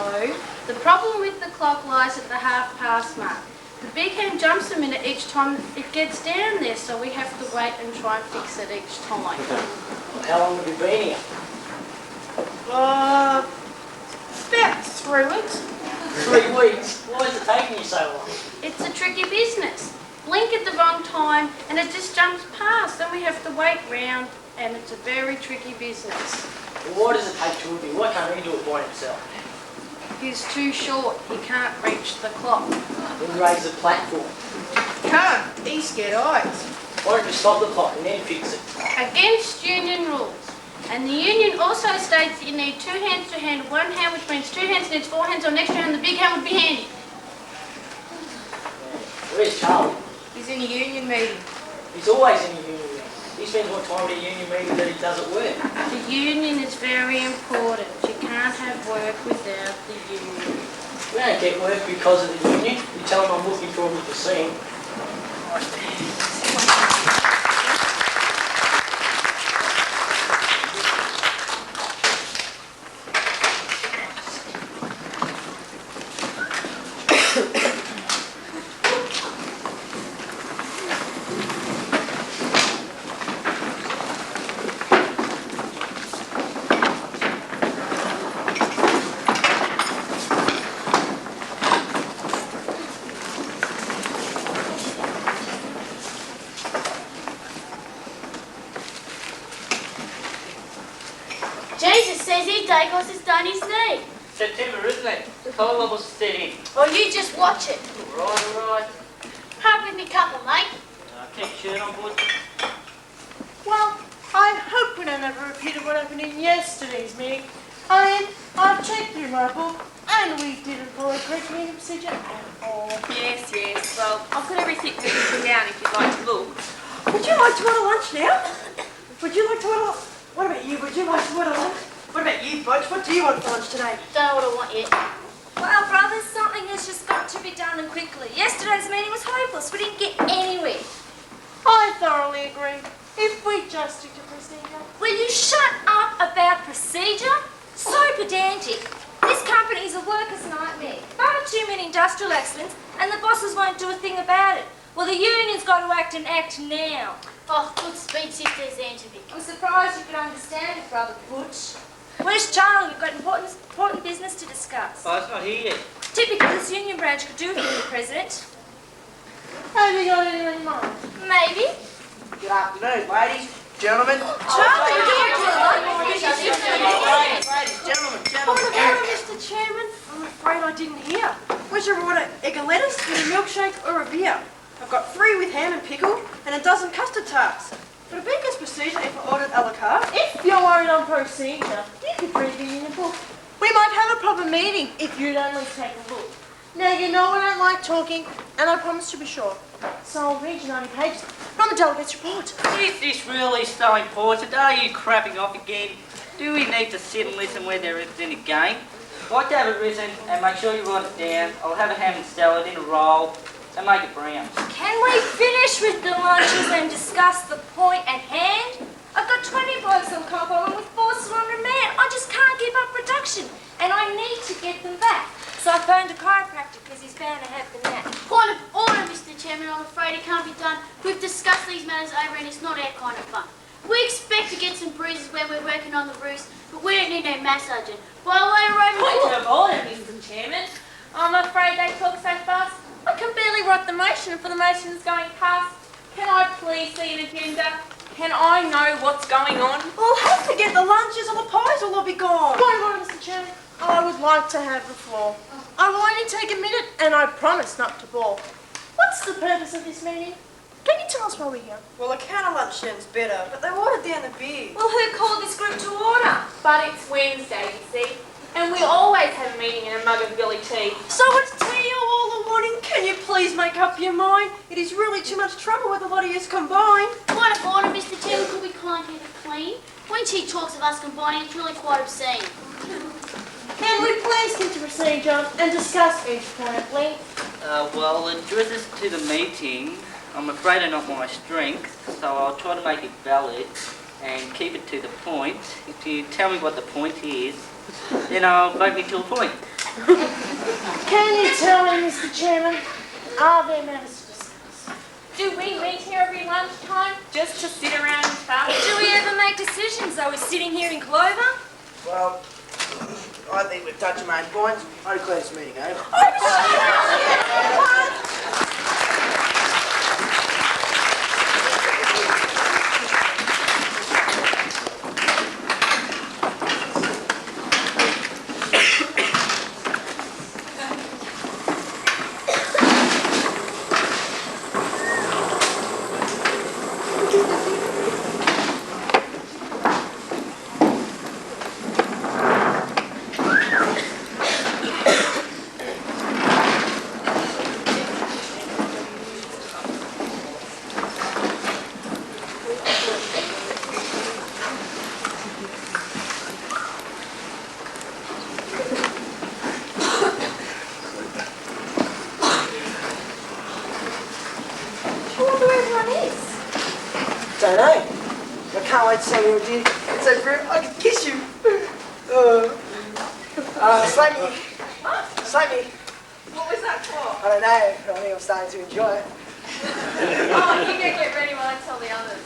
The problem with the clock lies at the half-past mark. The big hand jumps a minute each time it gets down there, so we have to wait and try and fix it each time. Well, how long have you been here? About 3 weeks. 3 weeks? Why is it taking you so long? It's a tricky business. Blink at the wrong time and it just jumps past, then we have to wait round, and it's a very tricky business. Well, why does it take two of you? Why can't he do it by himself? He's too short. He can't reach the clock. Then raise the platform. Can't. He's scared eyes. Why don't you stop the clock and then fix it? Against union rules. And the union also states that you need 2 hands to handle 1 hand, which means 2 hands needs 4 hands on extra, and the big hand would be handy. Where's Charlie? He's in a union meeting. He's always in a union meeting. He spends more time at a union meeting than he does at work. The union is very important. You can't have work without the union. We don't get work because of the union. You tell him I'm looking for him to see him. Jesus says he'd take us his done his knee. September, isn't it? The cold level's set in. Well, you just watch it. Right. Hard with me couple, mate. Take your shirt on, boys. Well, I hope we don't have a repeat of what happened in yesterday's meeting. I've checked through my book and we didn't follow correct meeting procedure at all. Yes. Well, I've got everything written down if you'd like to look. Would you like to order lunch now? Would you like to order? What about you? Would you like to order lunch? What about you, Budge? What do you want for lunch today? Don't know what I want yet. Well, brothers, something has just got to be done and quickly. Yesterday's meeting was hopeless. We didn't get anywhere. I thoroughly agree. If we just stick to procedure. Will you shut up about procedure? So pedantic. This This company is a worker's nightmare. Far too many industrial accidents and the bosses won't do a thing about it. Well, the union's got to act and act now. Oh, good speech, Sister Xantovic. I'm surprised you could understand it, Brother Butch. Where's Charlie? We've got important business to discuss. Oh, it's not here yet. Typical, this union branch could do with the President. Have you got anyone in mind? Maybe. Good afternoon, ladies, gentlemen. Charlie, Ladies, gentlemen. Mr. Chairman, I'm afraid I didn't hear. Would you order egg and lettuce with a milkshake or a beer? I've got 3 with ham and pickle and a dozen custard tarts. Would it be against procedure if I ordered a la carte? If you're worried on procedure, you could read it in a book. We might have a proper meeting if you'd only take a look. Now, you know I don't like talking, and I promise to be short. So I'll read you 90 pages from the delegate's report. Is this really so important? Are you crapping off again? Do we need to sit and listen when there isn't any game? I'd like to have it written and make sure you write it down. I'll have a ham and salad in a roll and make it brown. Can we finish with the lunches and discuss the point at hand? I've got 20 blokes on compo and with 400 men. I just can't keep up production, and I need to get them back. So I phoned a chiropractor because he's bound to have the knack. Point of order, Mr. Chairman. I'm afraid it can't be done. We've discussed these matters over and it's not our kind of fun. We expect to get some bruises when we're working on the roofs, but we don't need no massaging. While we're over... Point of order, Mr. Chairman. I'm afraid they talk so fast. I can barely write the motion for the motion's going past. Can I please see an agenda? Can I know what's going on? We'll have to get the lunches or the pies or they'll be gone. Point of order, Mr. Chairman. I would like to have the floor. I will only take a minute, and I promise not to bore. What's the purpose of this meeting? Can you tell us why we're here? Well, a counter luncheon's better, but they watered down the beer. Well, who called this group to order? But it's Wednesday, you see. And we always have a meeting in a mug of Billy tea. So it's tea you all are wanting? Can you please make up your mind? It is really too much trouble with a lot of yous combined. Point of order, Mr. Chairman. Could we kindly keep it clean? When she talks of us combining, it's really quite obscene. Can we please get to procedure and discuss each point at length? Well, addresses to the meeting, I'm afraid are not my strength, so I'll try to make it valid and keep it to the point. If you tell me what the point is, then I'll vote me to a point. Can you tell me, Mr. Chairman, are there matters to discuss? Do we meet here every lunchtime just to sit around and talk? Do we ever make decisions? Are we sitting here in Clover? Well, I think we've touched main points. I declare this meeting over. Don't know. I can't wait to see you again. It's so great. I can kiss you. Slap me. Slap me. What was that for? I don't know, but I think I'm starting to enjoy it. Oh, you go get ready while I tell the others.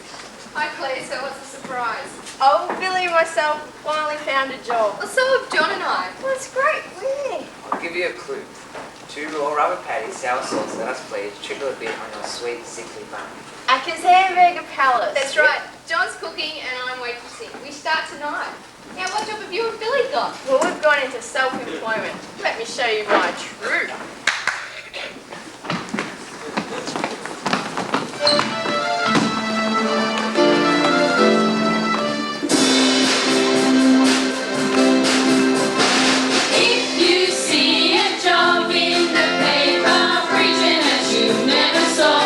Hi Claire, so what's the surprise? Oh, Billy and myself finally found a job. Well, so have John and I. Well, that's great. Where? I'll give you a clue. 2 raw rubber patties, sour sauce, lettuce please, trickle a bit on your sweet, sickly bun. Acker's Hamburger Palace. That's right. John's cooking and I'm waitressing. We start tonight. Now, what job have you and Billy got? Well, we've gone into self-employment. Let me show you my truth. If you see a job in the paper preaching that you never saw,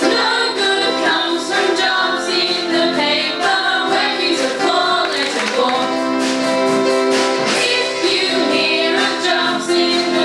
no good comes from jobs in the paper where things are falling to fall. If you hear of jobs in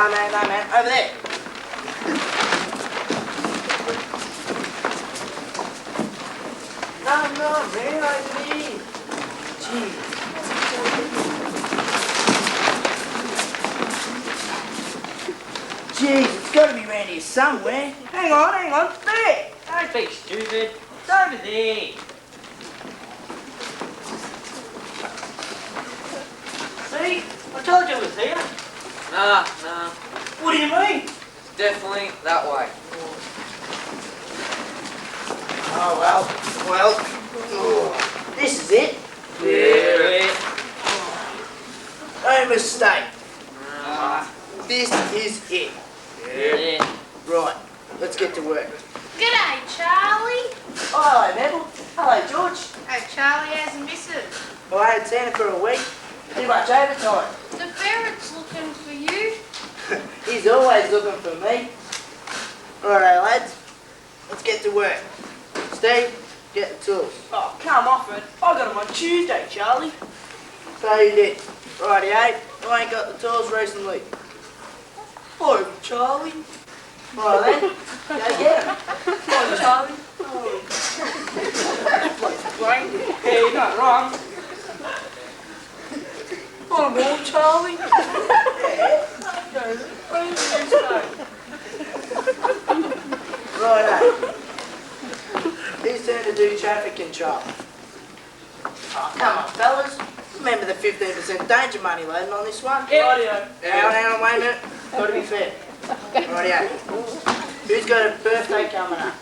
No, man. Over there. No, man, over there. Jeez, it's got to be around here somewhere. Hang on. There. Don't be stupid. It's over there. See? I told you it was here. Nah. What do you mean? It's definitely that way. Oh, well. Oh, this is it. Yeah. No mistake. This is it. Yeah. Right, let's get to work. G'day, Charlie. Oh, hello, Mabel. Hello, George. Hey, Charlie, how's the missus? Well, I had Santa for a week. Too much overtime. The ferret's looking for you. He's always looking for me. Alright, lads. Let's get to work. Steve, get the tools. Oh, come off it. I got them on Tuesday, Charlie. So you did. Righty-o. I ain't got the tools recently. Oh, Charlie. Right then, go get 'em. Oh, Charlie. Hey, you're not wrong. Oh, more, Charlie. Righto. Who's turn to do traffic control? Oh, come on, fellas. Remember the 15% danger money loading on this one? Rightio. Hang on, wait a minute. Got to be fair. Rightio. Who's got a birthday coming up?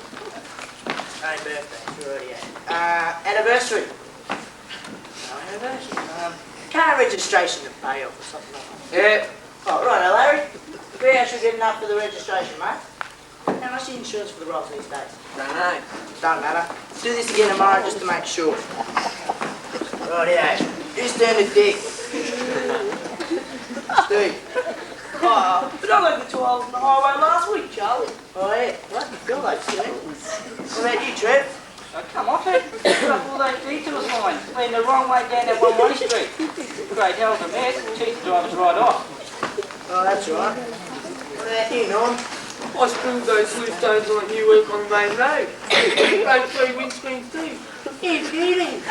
No birthday. Rightio. Anniversary. No anniversary. Car registration to pay off or something like that. Yeah. Oh, righto, Larry. We actually get enough for the registration, mate. How much is the insurance for the rolls these days? Don't know. Don't matter. Do this again tomorrow just to make sure. Rightio. Who's turn to dig? Steve. Oh, but I left the 12 on the highway last week, Charlie. Oh yeah, what? You feel like Steve. What about you, Trev? Oh, come off it. Put up all those detour signs. Leading the wrong way down that one street. Great hell's a mess. Cheats the drivers right off. Oh, that's right. What about you, Norm? I spilled those loose stones like you work on the main road. Those 3 windscreens too. You're kidding.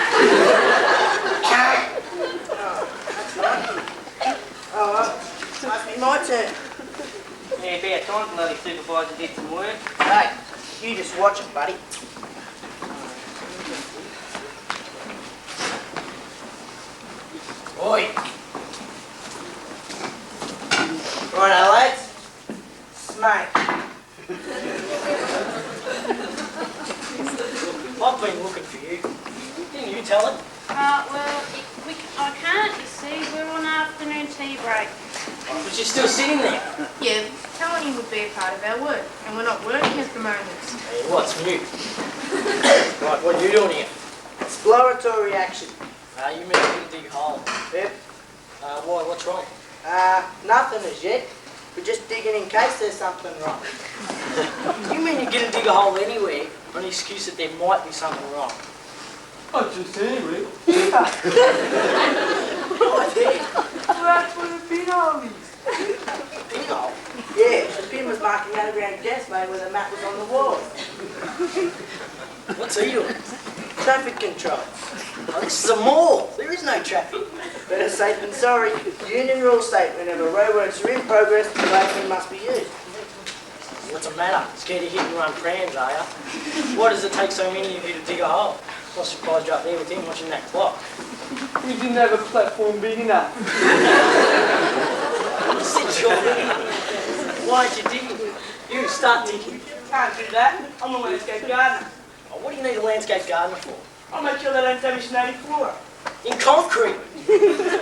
Oh, well, must be my turn. Yeah, about time bloody supervisor did some work. Hey, you just watch it, buddy. Oi. Righto, lads. Smoke. I've been looking for you. Didn't you tell him? Well, I can't, you see. We're on afternoon tea break. But you're still sitting there. Yeah, telling him would be a part of our work, and we're not working at the moment. Hey, what's new? Right, what are you doing here? Exploratory action. You mean you didn't dig a hole? Yep. Why, what's wrong? Nothing as yet. We're just digging in case there's something wrong. You mean you're going to dig a hole anywhere on the excuse that there might be something wrong? I just anyway. Right there. That's for the big armies. Pin hole? Yeah, the pin was marking underground gas main where the map was on the wall. What's he doing? Traffic control. Oh, this is a mall. There is no traffic. Better safe than sorry. Union rules state whenever roadworks are in progress, the pavement must be used. What's the matter? Scared of hitting run prams, are you? Why does it take so many of you to dig a hole? I was surprised you're up there with him watching that clock. We didn't have a platform big enough. Sit your feet. Why aren't you digging? You start digging. Can't do that. I'm a landscape gardener. Oh, what do you need a landscape gardener for? I'll make sure they don't damage the native flora. In concrete.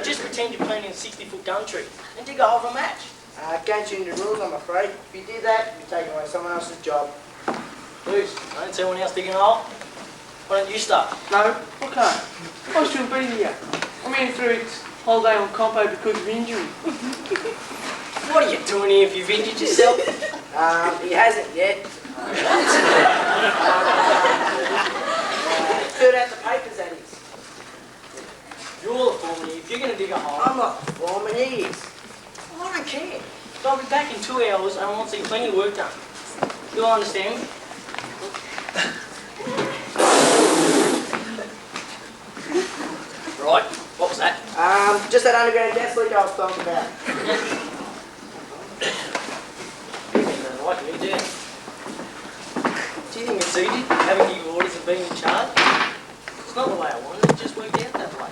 Just pretend you're planting a 60-foot gum tree and dig a hole for a match. Against union rules, I'm afraid. If you did that, you're taking away someone else's job. Please, I don't see anyone else digging a hole. Why don't you start? No, I can't. I shouldn't be here. I'm in 3 weeks holiday on compo because of injury. What are you doing here if you've injured yourself? He hasn't yet. Filled out the papers, that is. You're the foreman here. If you're going to dig a hole... I'm not the foreman, he is. I don't care. So I'll be back in 2 hours and I want to see plenty of work done. You all understand me? Right, what was that? Just that underground gas leak I was talking about. Like me, do you? Do you think it's easy having new orders and being in charge? It's not the way I wanted it, it just worked out that way.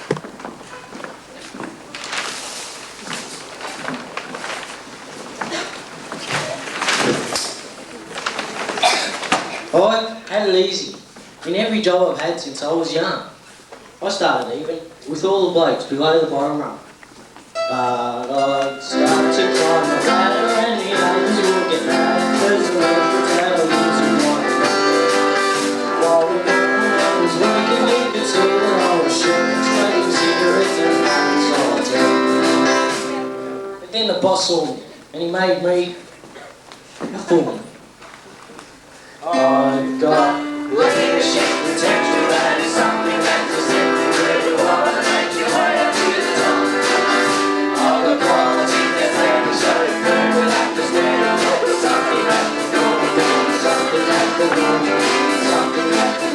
I had it easy in every job I've had since I was young. I started even with all the blokes below the bottom rung. But I started to climb the ladder and the others will get mad because the rest was out of losing one. While the woman was working, you could see that I was shooting, smoking cigarettes and having solitaire. But then the boss saw me and he made me a fool. I've got leadership potential, that is something that just simply really wanna make your way up to the top. I've got quality that's very so good without the standing up with something at the door, something at the door, something at the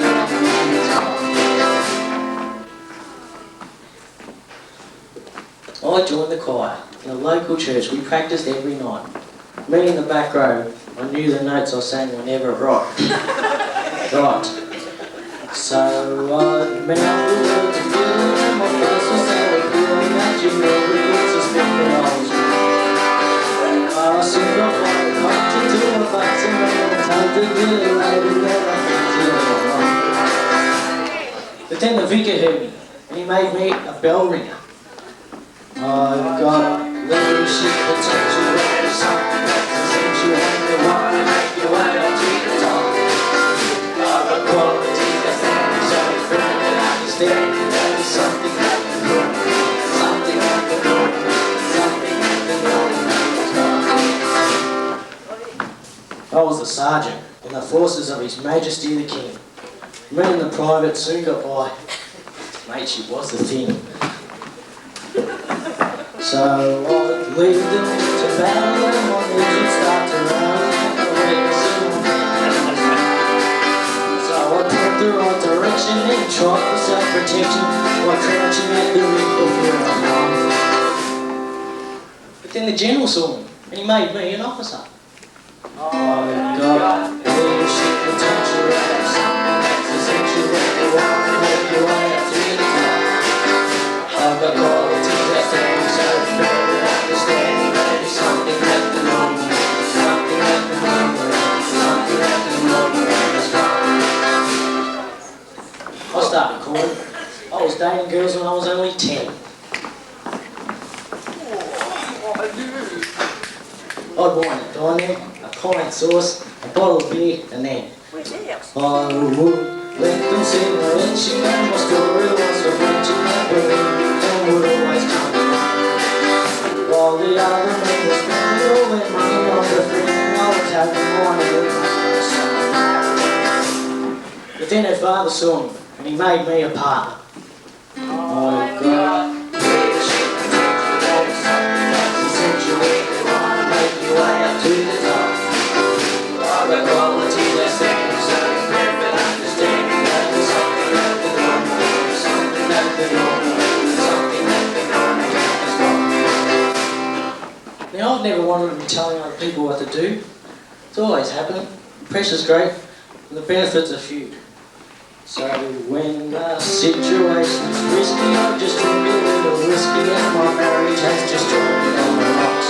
door. I joined the choir in a local church. We practiced every night. Me in the back row, I knew the notes I sang were never right. Right. So I mouthed the words of feeling and my face was so appealing that you never could suspect that I was wrong. I soon got quite pumped into my face and then I told the little lady that I think you were wrong. But then the vicar heard me and he made me a bell ringer. I've got leadership potential, that is something that's essential when you want to make your way up to the top. I've got quality that's standing so firm and understanding that is something that can go, something that can go, something that can go. I was the sergeant in the forces of His Majesty the King. Me and the private soon got by. Mateship was the thing. So I'd lead them to battle and my knees would start to run. So I put the right direction and tried for self-protection while crouching at the rear of where I'm on. But then the general saw me and he made me an officer. I've got leadership potential, that's something that's essential when you want to make your way up to the top. I've got quality that's standing so firm and understanding that it's something that the moment, something that the moment, something that the moment has got. I started calling. I was dating girls when I was only 10. I'd wine and dine them, a pint sauce, a bottle of beer, and then I would let them sing my etching and my story was a wrenching and burning and would always come. While the other men were spending all their money on the thing, I was having wine and with my. But then her father saw me and he made me a partner. I've got leadership potential, that is something that's essential when you want to make your way up to the top. I've got quality that's standing so firm and understanding that there's something that the normal, something that the normal, something that the normal has got. Now I've never wanted to be telling other people what to do. It's always happening. Pressure's great and the benefits are few. So when the situation's risky, I just drink a little whiskey and my marriage has just dropped me on the rocks.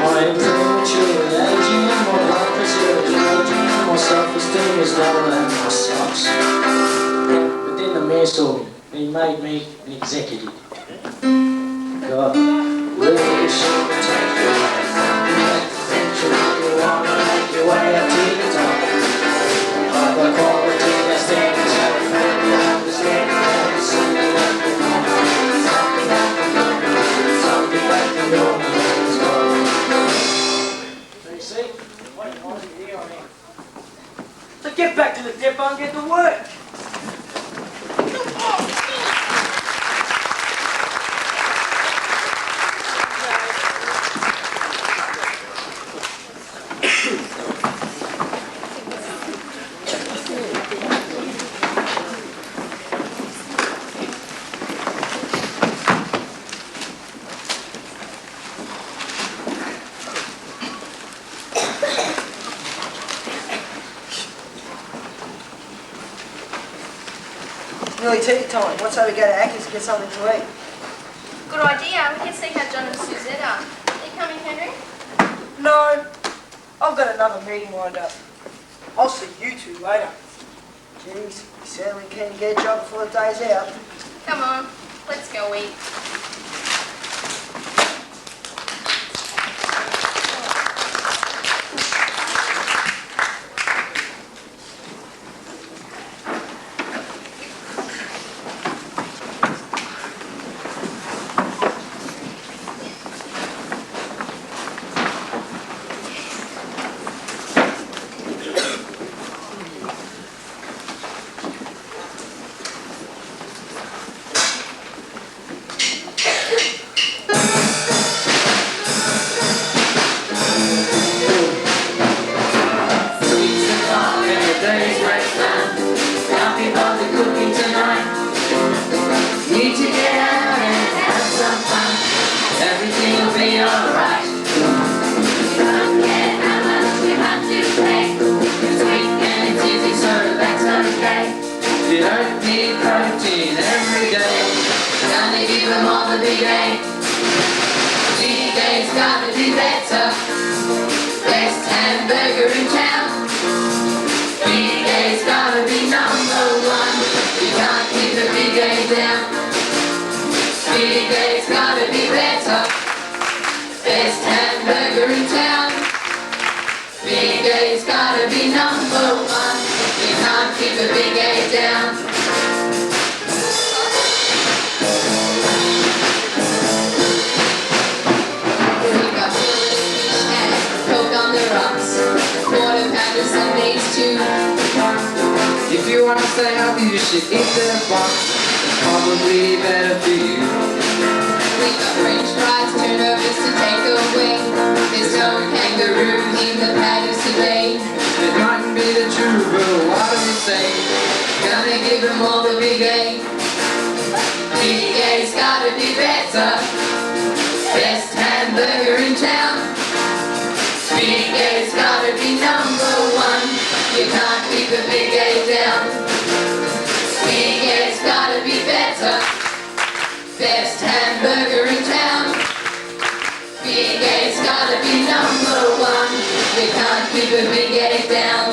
I am prematurely aging and my blood pressure is raging and my self-esteem is lower than my socks. But then the mayor saw me and he made me an executive. God, leadership potential, that's something that's essential if you want to make your way up to the top. I've got quality that's standing so firm and understanding that it's something that the normal, something that the normal, something that the normal has got. So you see, what you want to hear on here. So get back to the depot and get to work. tea time. Let's have a go to Acca's and get something to eat. Good idea. We can see how John and Suzette are. Are you coming, Henry? No, I've got another meeting lined up. I'll see you two later. Jeez, you certainly keen to get a job before the day's out. Come on, let's go eat. You don't need protein every day. Gonna give them all the big A. Big A's gotta be better. Best hamburger in town. Big A's gotta be #1. You can't keep the big A down. Big A's gotta be better. Best hamburger in town. Big A's gotta be #1. You can't keep a big A down. We've got fillet fish and Coke on the rocks. Quarter pounders and these too. If you want to stay healthy, you should eat the box. It's probably better for you. We've got French fries, turnovers to take away. There's no kangaroo in the patties today. It mightn't be the truth, but what do we say? Gonna give them all the big A. Big A's gotta be better. Best hamburger in town. Big A's gotta be #1. You can't keep a big A down. Big A's gotta be better. Best hamburger in town. Big A's gotta be #1. You can't keep a big A down.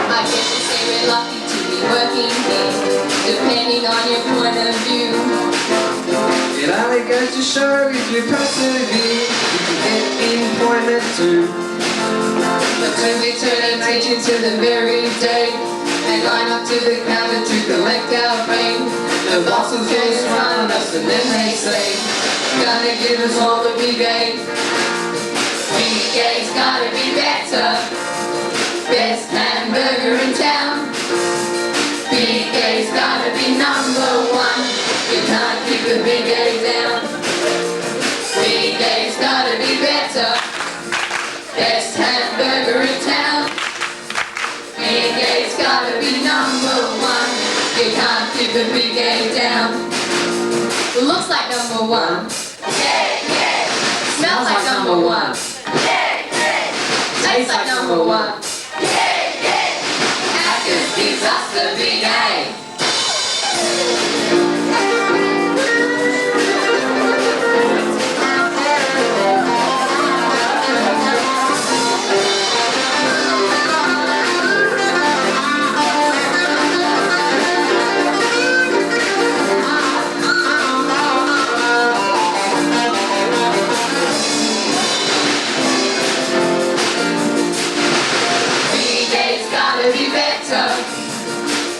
I guess you say we're lucky to be working here, depending on your point of view. It only goes to show if you persevere, you can get employment too. But when we turn our attention to the very day, they line up to the counter to collect our pay. The bosses all smile on us and then they say, gonna give us all the big A. Big A's gotta be better. Best hamburger in town. Big A's gotta be #1. You can't keep a big A down. Big A's gotta be better. Best hamburger in town. Big A's gotta be #1. You can't keep a big A down. Looks like #1. Yeah, yeah. Smells like #1. Yeah, yeah. Tastes like #1. Yeah, yeah. Actors gives us the big A.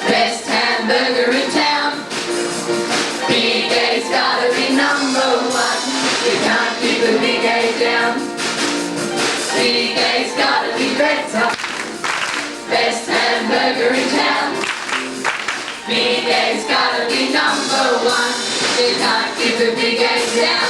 Best hamburger in town. Big A's gotta be #1. You can't keep a big A down. Big A's gotta be better. Best hamburger in town. Big A's gotta be #1. You can't keep a big A down.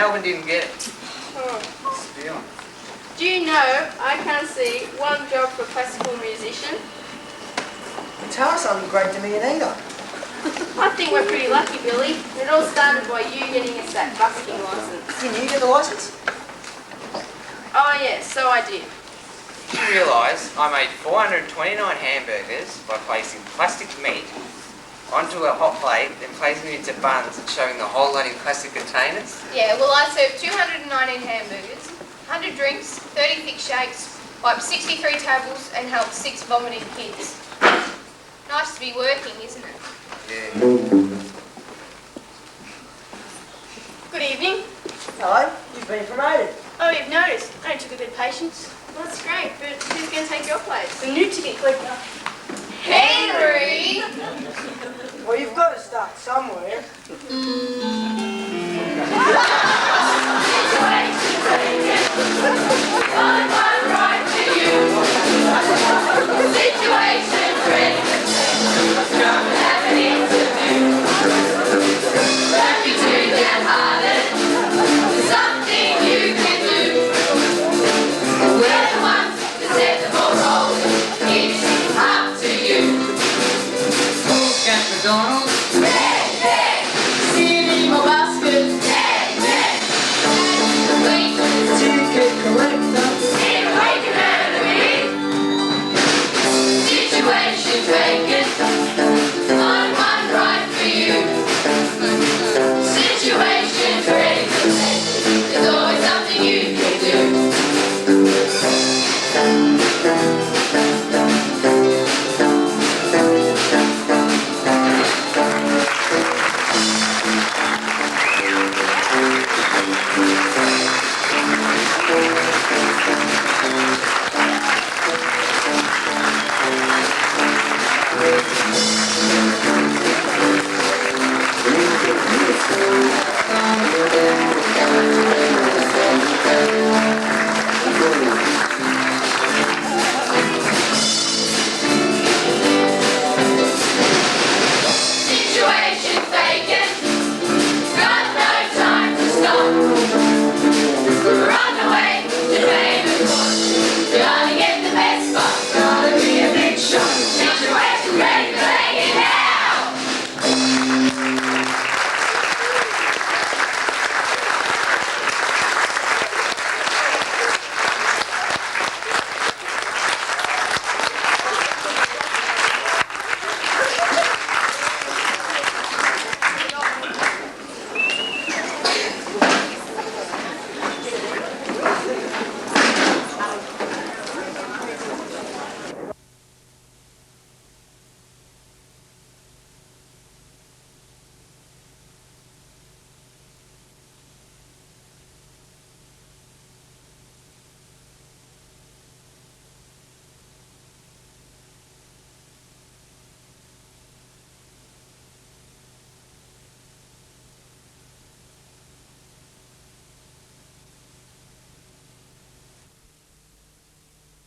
Melbourne didn't get it. Oh. Do you know I can't see one job for classical musician? Guitar's only great to me and Ada. I think we're pretty lucky, Billy. It all started by you getting us that busking licence. Didn't you get the licence? Oh yes, so I did. Did you realise I made 429 hamburgers by placing plastic meat onto a hot plate, then placing it into buns and shoving the whole lot in plastic containers? Yeah, well I served 219 hamburgers, 100 drinks, 30 thick shakes, wiped 63 tables and helped 6 vomiting kids. Nice to be working, isn't it? Yeah. Good evening. Hello, you've been promoted. Oh, you've noticed. I took a bit of patience. Well, that's great, but who's going to take your place? The new ticket collector. Henry! Well, you've got to start somewhere.